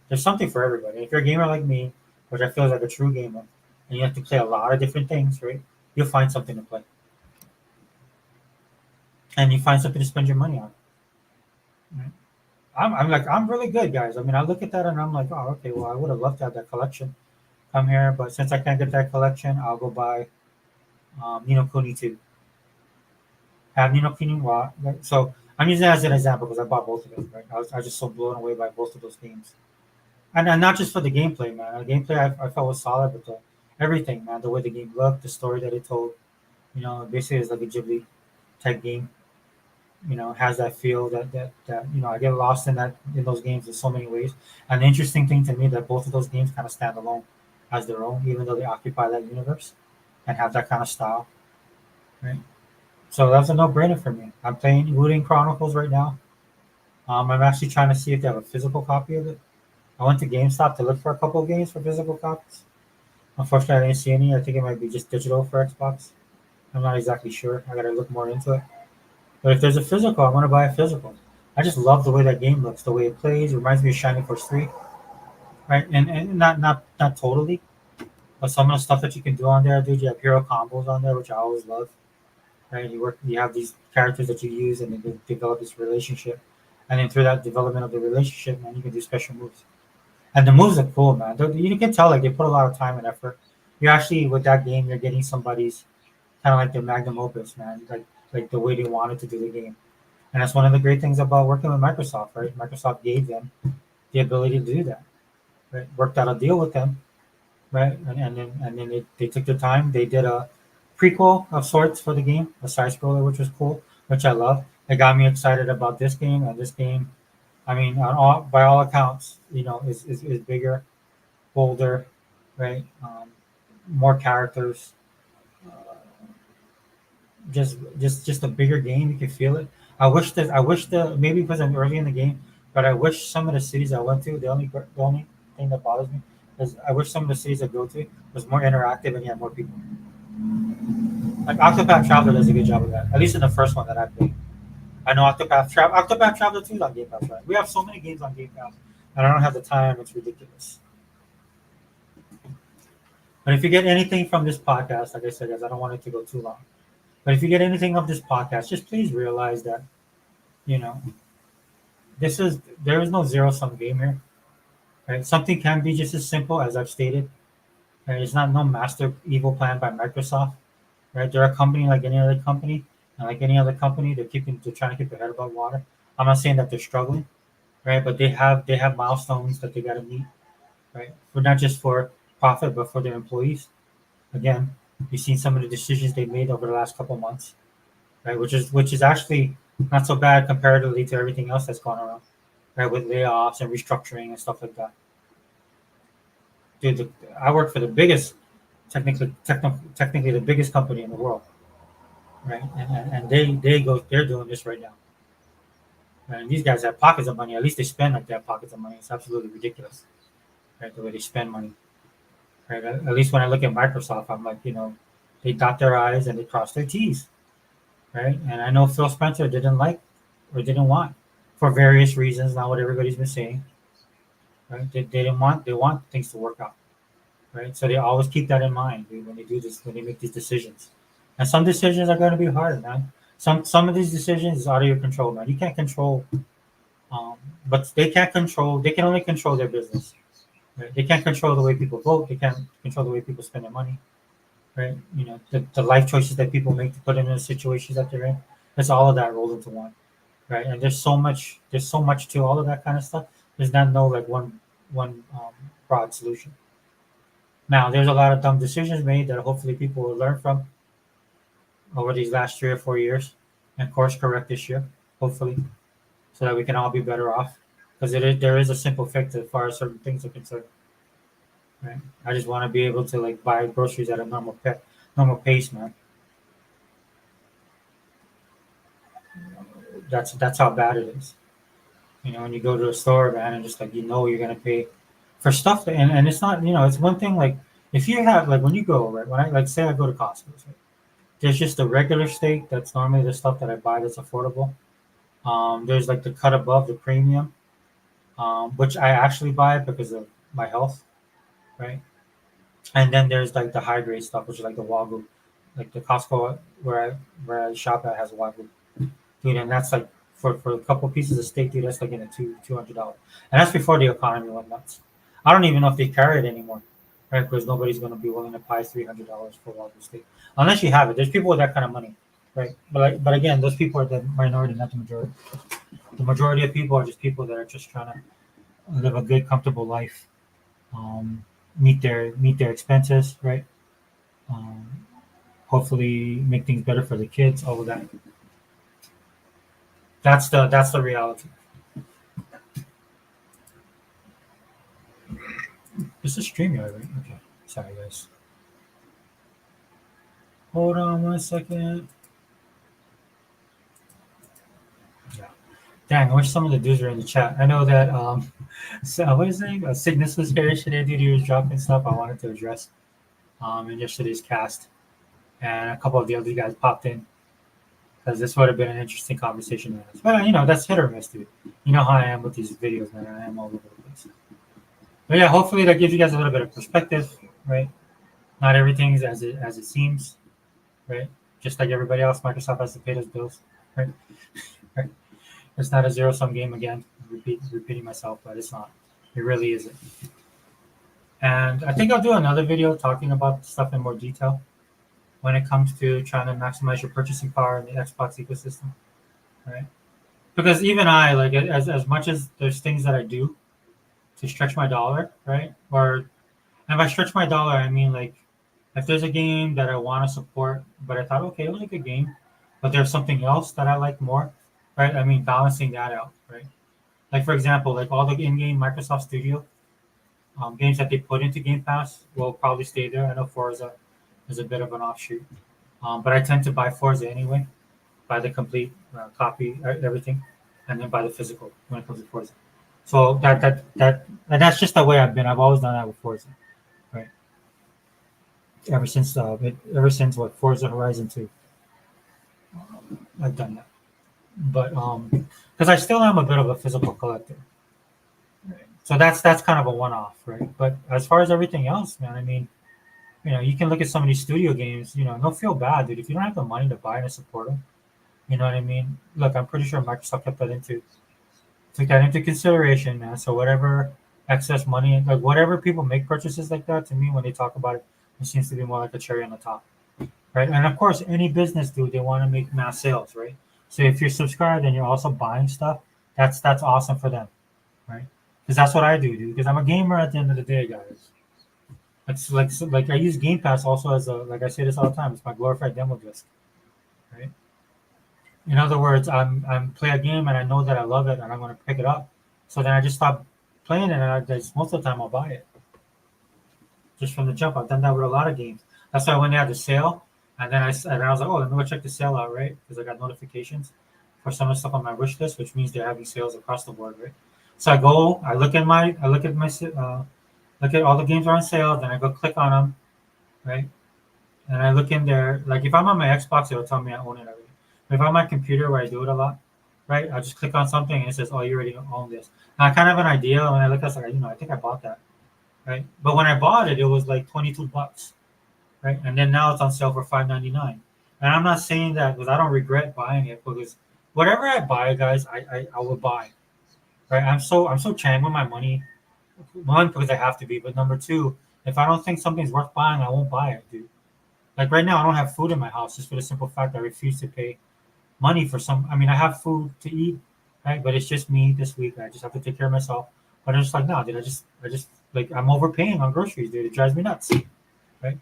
[SPEAKER 1] There's something for everybody. If you're a gamer like me, which I feel is like a true gamer, and you have to play a lot of different things, right? You'll find something to play. And you find something to spend your money on. Right? I'm really good, guys. I mean, I look at that and I'm like, oh, okay, well, I would have loved to have that collection come here, but since I can't get that collection, I'll go buy Nino Kuni 2. Have Nino Kuni wa so I'm using that as an example because I bought both of them, right? I was just so blown away by both of those games. And not just for the gameplay, man. The gameplay I felt was solid, but everything, man. The way the game looked, the story that it told, basically it's like a Ghibli type game. Has that feel that I get lost in those games in so many ways. And the interesting thing to me that both of those games kind of stand alone as their own, even though they occupy that universe and have that kind of style, right? So that's a no-brainer for me. I'm playing Looting Chronicles right now. I'm actually trying to see if they have a physical copy of it. I went to GameStop to look for a couple of games for physical copies. Unfortunately, I didn't see any. I think it might be just digital for Xbox. I'm not exactly sure. I gotta look more into it. But if there's a physical, I want to buy a physical. I just love the way that game looks, the way it plays. It reminds me of Shining Force 3, right? And not totally, but some of the stuff that you can do on there, dude. You have hero combos on there, which I always love, right? You have these characters that you use, and they develop this relationship, and then through that development of the relationship, man, you can do special moves. And the moves are cool, man. You can tell like they put a lot of time and effort. You're actually with that game, you're getting somebody's kind of like their magnum opus, man. Like the way they wanted to do the game. And that's one of the great things about working with Microsoft, right? Microsoft gave them the ability to do that, right? Worked out a deal with them, right? And then they took the time. They did a prequel of sorts for the game, a side scroller, which was cool, which I love. It got me excited about this game. And this game, I mean, by all accounts, is bigger, bolder, right? More characters, uh, just a bigger game. You can feel it. I wish maybe because I'm early in the game, but I wish some of the cities I went to, the only thing that bothers me is I wish some of the cities I go to was more interactive and you had more people. Like Octopath Traveler does a good job of that, at least in the first one that I played. I know Octopath Traveler 2 is on Game Pass, right? We have so many games on Game Pass, and I don't have the time. It's ridiculous. But if you get anything from this podcast, like I said, guys, I don't want it to go too long. But if you get anything of this podcast, just please realize that you know there is no zero sum game here. Right? Something can be just as simple as I've stated. Right? It's not no master evil plan by Microsoft. Right? They're a company like any other company, and like any other company, they're trying to keep their head above water. I'm not saying that they're struggling, right? But they have milestones that they got to meet, right? For not just for profit, but for their employees. Again, you've seen some of the decisions they made over the last couple months, right? Which is actually not so bad comparatively to everything else that's gone around, right? With layoffs and restructuring and stuff like that. Dude, I work for the biggest, technically the biggest company in the world, right? And they're doing this right now. And these guys have pockets of money. At least they spend like they have pockets of money. It's absolutely ridiculous, right? The way they spend money, right? At least when I look at Microsoft, I'm like, they dot their I's and they cross their T's, right? And I know Phil Spencer didn't like or didn't want for various reasons, not what everybody's been saying, right? They didn't want they want things to work out, right? So they always keep that in mind when they do this, when they make these decisions. And some decisions are going to be hard, man. Some of these decisions is out of your control, man. You can't control, um, but they can't control. They can only control their business. Right? They can't control the way people vote. They can't control the way people spend their money. Right? You know, the life choices that people make to put them in the situations that they're in. It's all of that rolled into one. Right? And there's so much to all of that kind of stuff. There's not no like one broad solution. Now, there's a lot of dumb decisions made that hopefully people will learn from over these last 3 or 4 years and course correct this year, hopefully, so that we can all be better off. Because there is a simple fix as far as certain things are concerned. Right? I just want to be able to like buy groceries at a normal pace, man. That's how bad it is. You know, when you go to a store, man, and just like you're gonna pay for stuff, and it's not, it's one thing like if you have like when you go, right, when I like say I go to Costco, right, there's just the regular steak that's normally the stuff that I buy that's affordable. There's like the cut above the premium, which I actually buy because of my health, right? And then there's like the high grade stuff, which is like the Wagyu, like the Costco where I shop at has Wagyu, dude, and that's like for a couple pieces of steak, dude, that's like in the $200, and that's before the economy went nuts. I don't even know if they carry it anymore, right? Because nobody's gonna be willing to pay $300 for Wagyu steak unless you have it. There's people with that kind of money, right? But again, those people are the minority, not the majority. The majority of people are just people that are just trying to live a good, comfortable life, um, meet their expenses, right? Um, hopefully, make things better for the kids. All of that. That's the reality. This is StreamYard, right? Okay. Sorry, guys. Hold on 1 second. Yeah. Dang, I wish some of the dudes were in the chat. I know that so what is his name? Cygnus was here yesterday, dude. He was dropping stuff I wanted to address in yesterday's cast. And a couple of the other guys popped in because this would have been an interesting conversation. But that's hit or miss, dude. You know how I am with these videos, man. I am all over the place. But yeah, hopefully that gives you guys a little bit of perspective, right? Not everything's as it seems, right? Just like everybody else, Microsoft has to pay those bills, right? Right. It's not a zero sum game again. Repeating myself, but it's not. It really isn't. And I think I'll do another video talking about stuff in more detail when it comes to trying to maximize your purchasing power in the Xbox ecosystem, right? Because even I, like, as much as there's things that I do to stretch my dollar, right? And by stretch my dollar, I mean like if there's a game that I want to support, but I thought, okay, it was a good game, but there's something else that I like more, right? I mean, balancing that out, right? Like for example, like all the in-game Microsoft Studio games that they put into Game Pass will probably stay there. I know Forza is a bit of an offshoot, but I tend to buy Forza anyway, buy the complete copy, everything, and then buy the physical when it comes to Forza. So and that's just the way I've been. I've always done that with Forza, right? Ever since what Forza Horizon 2, I've done that. But because I still am a bit of a physical collector, right? So that's kind of a one-off, right? But as far as everything else, man, I mean, you can look at some of these studio games. Don't feel bad, dude. If you don't have the money to buy and support them, you know what I mean. Look, I'm pretty sure Microsoft took that into consideration, man. So whatever excess money, like whatever people make purchases like that, to me, when they talk about it, it seems to be more like a cherry on the top, right? And of course, any business, dude, they want to make mass sales, right? So if you're subscribed and you're also buying stuff, that's awesome for them, right? Because that's what I do, dude. Because I'm a gamer at the end of the day, guys. It's like I use Game Pass also as a, like I say this all the time. It's my glorified demo disc, right? In other words, I'm play a game and I know that I love it and I'm going to pick it up. So then I just stop playing it and most of the time I'll buy it just from the jump. I've done that with a lot of games. That's why when they had the sale, and then I was like, oh, let me go check the sale out, right? Because I got notifications for some of the stuff on my wish list, which means they're having sales across the board, right? So I look at look at all the games are on sale, then I go click on them, right? And I look in there, like if I'm on my Xbox, it'll tell me I own it already. If I'm on my computer where I do it a lot, right? I just click on something and it says, "Oh, you already own this." And I kind of have an idea when I look at it, like, I think I bought that, right? But when I bought it, it was like $22, right? And then now it's on sale for $5.99. And I'm not saying that because I don't regret buying it, because whatever I buy, guys, I will buy, right? I'm so chang with my money. One, because I have to be, but number two, if I don't think something's worth buying, I won't buy it, dude. Like right now, I don't have food in my house just for the simple fact I refuse to pay money for some. I mean, I have food to eat, right? But it's just me this week. I just have to take care of myself. But I'm just like, no, dude. I just like I'm overpaying on groceries, dude. It drives me nuts, right?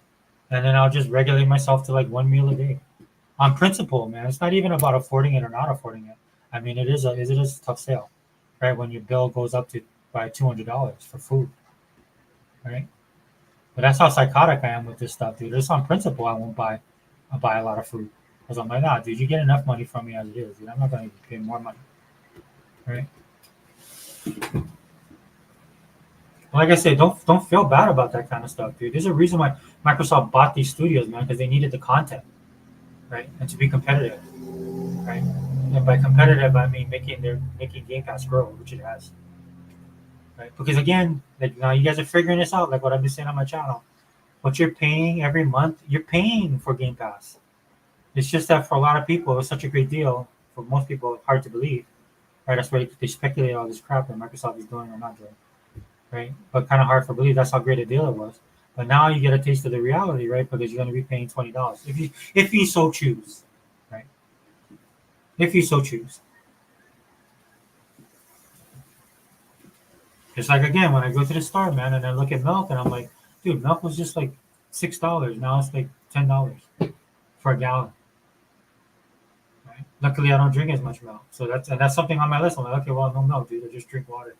[SPEAKER 1] And then I'll just regulate myself to like one meal a day on principle, man. It's not even about affording it or not affording it. I mean, it is a tough sale, right? When your bill goes up to by $200 for food, right? But that's how psychotic I am with this stuff, dude. Just on principle, I buy a lot of food because I'm like, nah, dude, you get enough money from me as it is, dude. I'm not gonna pay more money, right? Like I said, don't feel bad about that kind of stuff, dude. There's a reason why Microsoft bought these studios, man, because they needed the content, right, and to be competitive, right. And by competitive, I mean making Game Pass grow, which it has, right? Because again, like now you guys are figuring this out, like what I've been saying on my channel. What you're paying every month, you're paying for Game Pass. It's just that for a lot of people, it's such a great deal. For most people, it's hard to believe, right? That's why they speculate all this crap that Microsoft is doing or not doing, right? But kind of hard to believe that's how great a deal it was. But now you get a taste of the reality, right? Because you're going to be paying $20 if you so choose, right? If you so choose. It's like again when I go to the store, man, and I look at milk, and I'm like, dude, milk was just like $6. Now it's like $10 for a gallon. Right? Luckily, I don't drink as much milk, so that's something on my list. I'm like, okay, well, no milk, dude. I just drink water.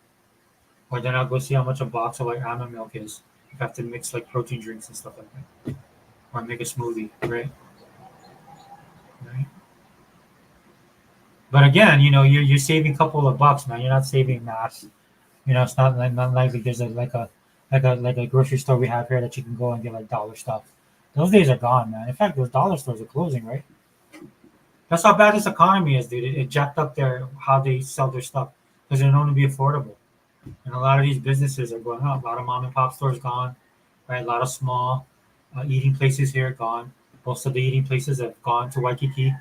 [SPEAKER 1] Or then I'll go see how much a box of like almond milk is. If I have to mix like protein drinks and stuff like that, or make a smoothie, right? Right. But again, you're saving a couple of bucks, man. You're not saving mass. It's not like there's like a grocery store we have here that you can go and get like dollar stuff. Those days are gone, man. In fact, those dollar stores are closing, right? That's how bad this economy is, dude. It jacked up their how they sell their stuff because they're known to be affordable. And a lot of these businesses are going up. A lot of mom and pop stores gone, right? A lot of small eating places here gone. Most of the eating places have gone to Waikiki.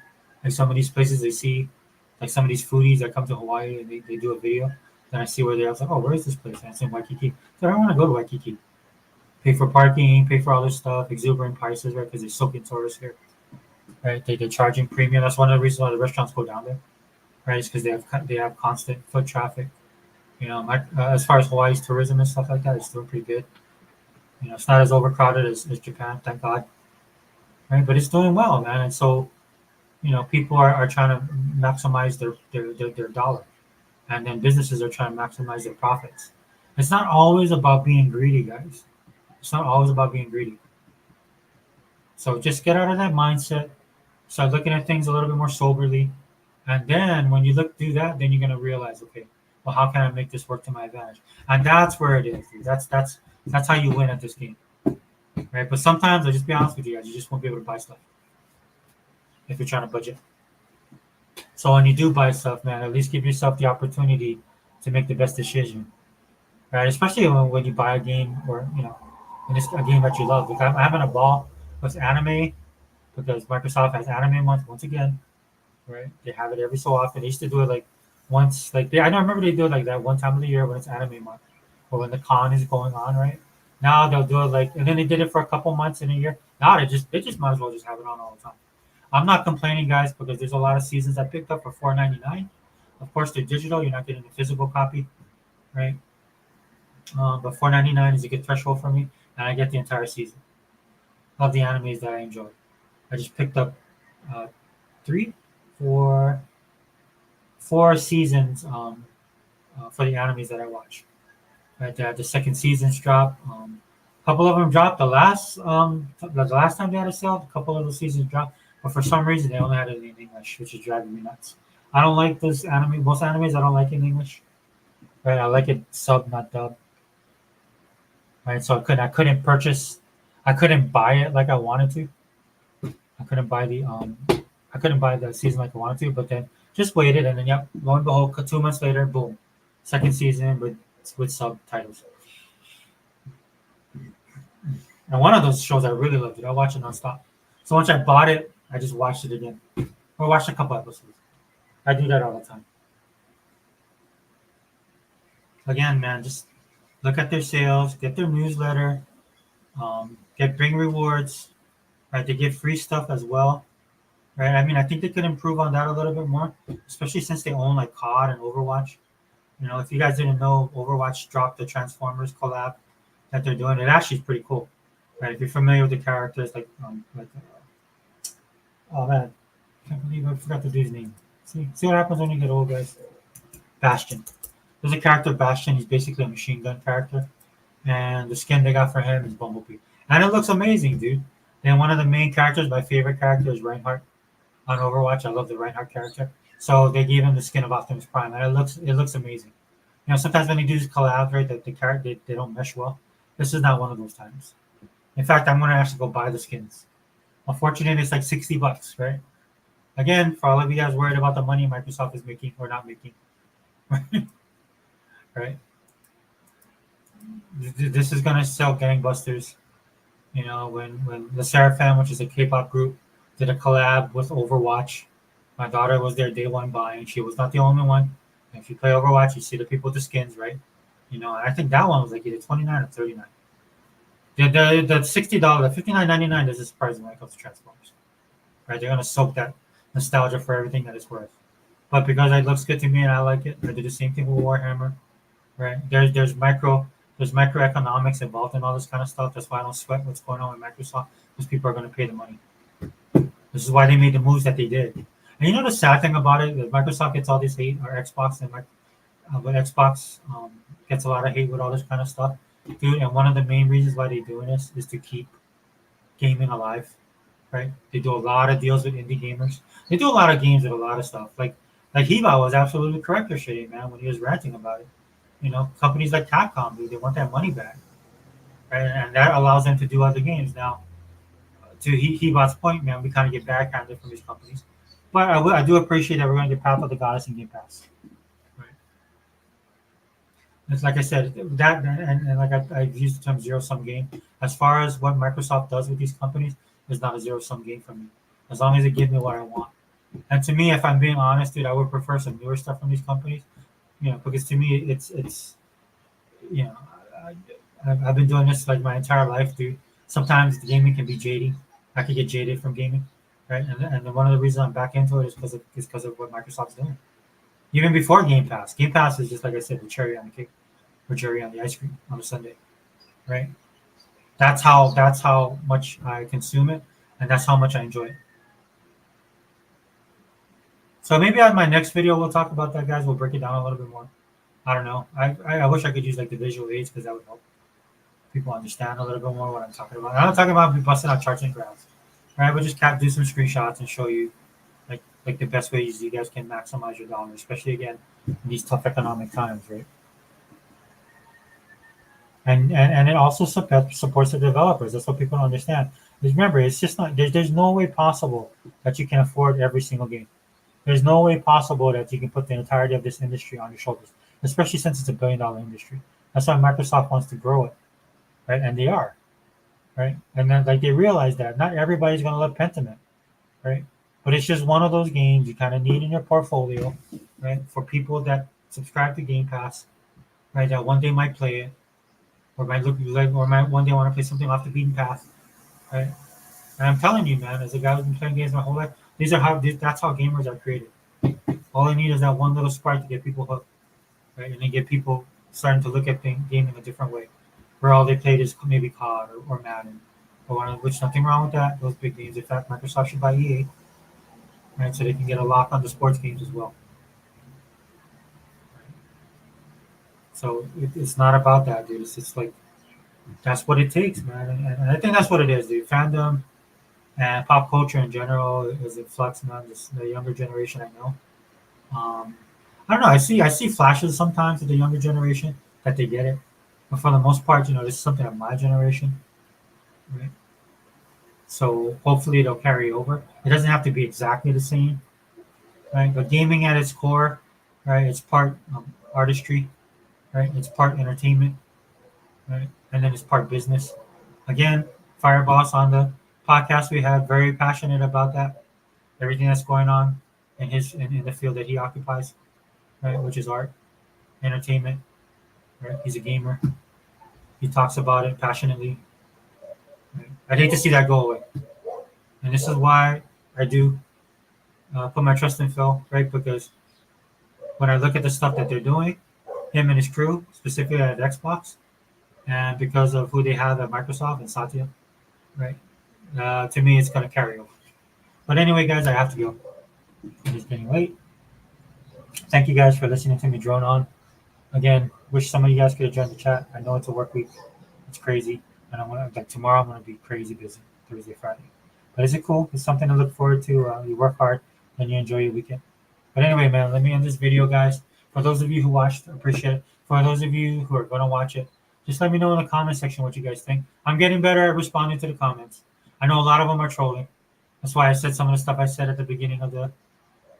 [SPEAKER 1] Like some of these places they see, like some of these foodies that come to Hawaii and they do a video. Then I see where they are. I was like, oh, where is this place? And it's in Waikiki. So I don't want to go to Waikiki. Pay for parking, pay for all this stuff, exuberant prices, right? Because they soak in tourists here, right? They're charging premium. That's one of the reasons why the restaurants go down there, right? It's because they have constant foot traffic. As far as Hawaii's tourism and stuff like that, it's doing pretty good. It's not as overcrowded as Japan, thank God, right? But it's doing well, man. And so, people are trying to maximize their dollar, and then businesses are trying to maximize their profits. It's not always about being greedy, guys. It's not always about being greedy. So just get out of that mindset. Start looking at things a little bit more soberly, and then when you do that, then you're gonna realize, okay, well, how can I make this work to my advantage? And that's where it is, dude. That's how you win at this game, right? But sometimes, I'll just be honest with you guys, you just won't be able to buy stuff if you're trying to budget. So when you do buy stuff, man, at least give yourself the opportunity to make the best decision, right? Especially when you buy a game or when it's a game that you love. Like I'm having a ball with anime because Microsoft has Anime Month once again, right? They have it every so often. They used to do it like once, like I don't remember they do it like that one time of the year when it's Anime Month or when the con is going on, right? Now they'll do it like, and then they did it for a couple months in a year. Now they just might as well just have it on all the time. I'm not complaining, guys, because there's a lot of seasons I picked up for $4.99. Of course, they're digital. You're not getting the physical copy, right? But $4.99 is a good threshold for me, and I get the entire season of the animes that I enjoy. I just picked up uh, three, four, four seasons for the animes that I watch. Right, the second seasons drop. A couple of them dropped the last time they had a sale. A couple of the seasons dropped, but for some reason they only had it in English, which is driving me nuts. I don't like this anime. Most animes I don't like in English. Right, I like it sub, not dub. Right, so I couldn't purchase, I couldn't buy it like I wanted to. I couldn't buy I couldn't buy the season like I wanted to, but then just waited, and then yep, lo and behold, 2 months later, boom, second season with subtitles. And one of those shows I really loved it. I watched it nonstop. So once I bought it, I just watched it again, or watched a couple episodes. I do that all the time. Again, man, just look at their sales, get their newsletter, get Bring rewards, right? They give free stuff as well, right? I mean, I think they could improve on that a little bit more, especially since they own like COD and Overwatch. You know, if you guys didn't know, Overwatch dropped the Transformers collab that they're doing. It actually is pretty cool, right? If you're familiar with the characters, oh man, I can't believe I forgot the dude's name. See what happens when you get old, guys. Bastion. There's a character, Bastion. He's basically a machine gun character, and the skin they got for him is Bumblebee, and it looks amazing, dude. And one of the main characters, my favorite character, is Reinhardt on Overwatch. I love the Reinhardt character. So they gave him the skin of Optimus Prime, and it looks amazing. You know, sometimes when they do these collabs, right, that the character they don't mesh well. This is not one of those times. In fact, I'm gonna actually go buy the skins. Unfortunately, it's like $60, right? Again, for all of you guys worried about the money Microsoft is making or not making, right? This is gonna sell gangbusters. You know, when the Seraphim, which is a K-pop group, did a collab with Overwatch, my daughter was there day one buying. She was not the only one. And if you play Overwatch, you see the people with the skins, right? You know, I think that one was like either 29 or 39. The $60, the $59.99 doesn't surprise me when it comes to Transformers, right? They're gonna soak that nostalgia for everything that it's worth. But because it looks good to me and I like it, I do the same thing with Warhammer, right? There's microeconomics involved in all this kind of stuff. That's why I don't sweat what's going on with Microsoft, because people are going to pay the money. This is why they made the moves that they did. And you know the sad thing about it, that Microsoft gets all this hate, or Xbox, but Xbox gets a lot of hate with all this kind of stuff, dude. And one of the main reasons why they're doing this is to keep gaming alive, right? They do a lot of deals with indie gamers. They do a lot of games with a lot of stuff. Like Hiba was absolutely correct yesterday, man, when he was ranting about it. You know, companies like Capcom, dude, they want that money back, right? And that allows them to do other games. Now, to Hiba's point, man, we kind of get backhanded from these companies. But I do appreciate that we're going to get Path of the Goddess and Game Pass. Right? It's like I said, that and like I've used the term zero sum game. As far as what Microsoft does with these companies, is not a zero sum game for me. As long as they give me what I want. And to me, if I'm being honest, dude, I would prefer some newer stuff from these companies. You know, because to me, it's you know, I've been doing this like my entire life, dude. Sometimes the gaming can be jading. I could get jaded from gaming, right? And one of the reasons I'm back into it is because of what Microsoft's doing. Even before Game Pass, Game Pass is just like I said, the cherry on the cake, or cherry on the ice cream on a Sunday, right? That's how much I consume it, and that's how much I enjoy it. So maybe on my next video we'll talk about that, guys. We'll break it down a little bit more. I don't know. I wish I could use like the visual aids because that would help people understand a little bit more what I'm talking about. I'm not talking about busting out charts and graphs, right? But just do some screenshots and show you like the best ways you guys can maximize your dollar, especially again in these tough economic times, right? And it also supports the developers. That's what people don't understand. Because remember, it's just not there's no way possible that you can afford every single game. There's no way possible that you can put the entirety of this industry on your shoulders, especially since it's $1 billion industry. That's why Microsoft wants to grow it, right? And they are, right? And then like they realize that not everybody's gonna love Pentiment, right? But it's just one of those games you kind of need in your portfolio, right? For people that subscribe to Game Pass, right? That one day might play it, or might look like, or might one day want to play something off the beaten path, right? And I'm telling you, man, as a guy who's been playing games my whole life, that's how gamers are created. All they need is that one little spark to get people hooked, right? And then get people starting to look at gaming a different way, where all they played is maybe COD or Madden, which nothing wrong with that. Those big games. In fact, Microsoft should buy EA, right? So they can get a lock on the sports games as well. So it's not about that, dude. It's just like that's what it takes, man. And I think that's what it is, dude. Fandom and pop culture in general is in flux, man. The younger generation, I know. Um, I don't know. I see flashes sometimes of the younger generation that they get it, but for the most part, this is something of my generation, right? So hopefully it'll carry over. It doesn't have to be exactly the same, right? But gaming at its core, right? It's part artistry, right? It's part entertainment, right? And then it's part business. Again, Fireboss on the podcast we had very passionate about that, everything that's going on in the field that he occupies, right? Which is art, entertainment, right? He's a gamer. He talks about it passionately. Right? I'd hate to see that go away, and this is why I do put my trust in Phil, right? Because when I look at the stuff that they're doing, him and his crew, specifically at Xbox, and because of who they have at Microsoft and Satya, right? To me, it's going to carry over. But anyway, guys, I have to go. It is getting late. Thank you guys for listening to me drone on. Again, wish some of you guys could have joined the chat. I know it's a work week. It's crazy. And like tomorrow, I'm going to be crazy busy, Thursday, Friday. But is it cool? It's something to look forward to. You work hard and you enjoy your weekend. But anyway, man, let me end this video, guys. For those of you who watched, appreciate it. For those of you who are going to watch it, just let me know in the comment section what you guys think. I'm getting better at responding to the comments. I know a lot of them are trolling. That's why I said some of the stuff I said at the beginning of the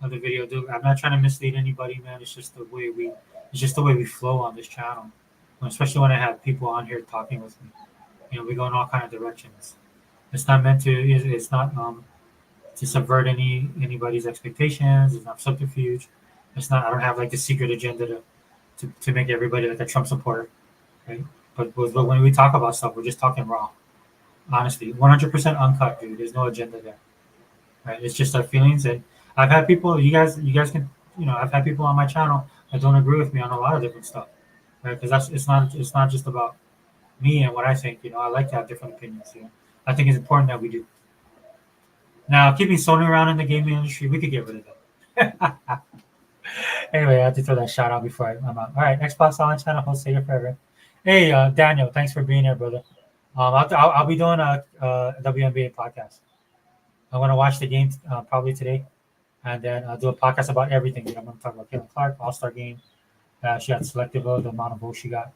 [SPEAKER 1] video. Dude, I'm not trying to mislead anybody, man. It's just the way we flow on this channel. Especially when I have people on here talking with me. We go in all kind of directions. It's not meant to. It's not to subvert anybody's expectations. It's not subterfuge. It's not. I don't have like the secret agenda to make everybody like a Trump supporter, right? But when we talk about stuff, we're just talking raw, honestly, 100% uncut, dude. There's no agenda there, right? It's just our feelings. And I've had people. You guys can. I've had people on my channel that don't agree with me on a lot of different stuff, right? Because it's not just about me and what I think. I like to have different opinions. I think it's important that we do. Now, keeping Sony around in the gaming industry, we could get rid of them. Anyway, I have to throw that shout out before I'm out. All right, Xbox Online channel, host Sega Forever. Hey, Daniel, thanks for being here, brother. I'll be doing a WNBA podcast. I'm going to watch the game probably today, and then I'll do a podcast about everything. I'm going to talk about Caitlin Clark, All-Star game. She got selected, the amount of votes she got.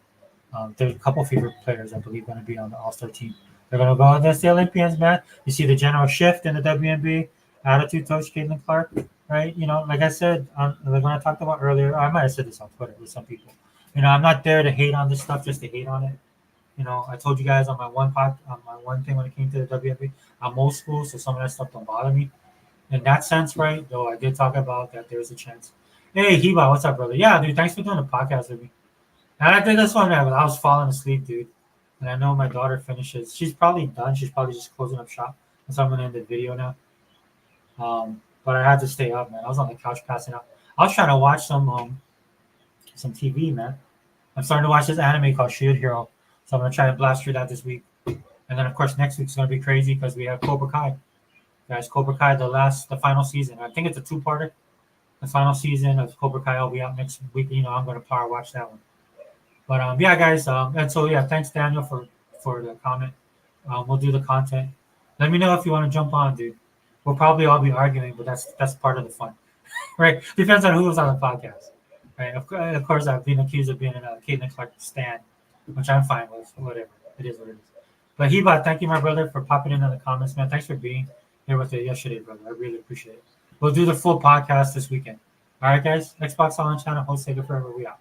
[SPEAKER 1] There's a couple favorite players, I believe, going to be on the All-Star team. They're going to go against the Olympians, man. You see the general shift in the WNBA attitude towards Caitlin Clark, right? Like I said, like when I talked about earlier, I might have said this on Twitter with some people. I'm not there to hate on this stuff just to hate on it. I told you guys on my one thing when it came to the WNBA, I'm old school, so some of that stuff don't bother me. In that sense, right? Though I did talk about that there's a chance. Hey, Hiba, what's up, brother? Yeah, dude, thanks for doing the podcast with me. And I did this one, man, I was falling asleep, dude. And I know my daughter finishes. She's probably done. She's probably just closing up shop. So I'm going to end the video now. But I had to stay up, man. I was on the couch passing out. I was trying to watch some TV, man. I'm starting to watch this anime called Shield Hero. So I'm going to try to blast through that this week. And then, of course, next week's going to be crazy because we have Cobra Kai. Guys, Cobra Kai, the final season. I think it's a two-parter. The final season of Cobra Kai will be out next week. I'm going to power watch that one. But yeah, guys, and so yeah, thanks Daniel for the comment. We'll do the content. Let me know if you want to jump on, dude. We'll probably all be arguing, but that's part of the fun, right? Depends on who's on the podcast, right? Of course, I've been accused of being a Caitlin Clark stan, which I'm fine with. Whatever, it is what it is. But Hiba, thank you, my brother, for popping in the comments, man. Thanks for being here with it yesterday, brother. I really appreciate it. We'll do the full podcast this weekend. All right, guys. Xbox Online channel, host Sega Forever. We out.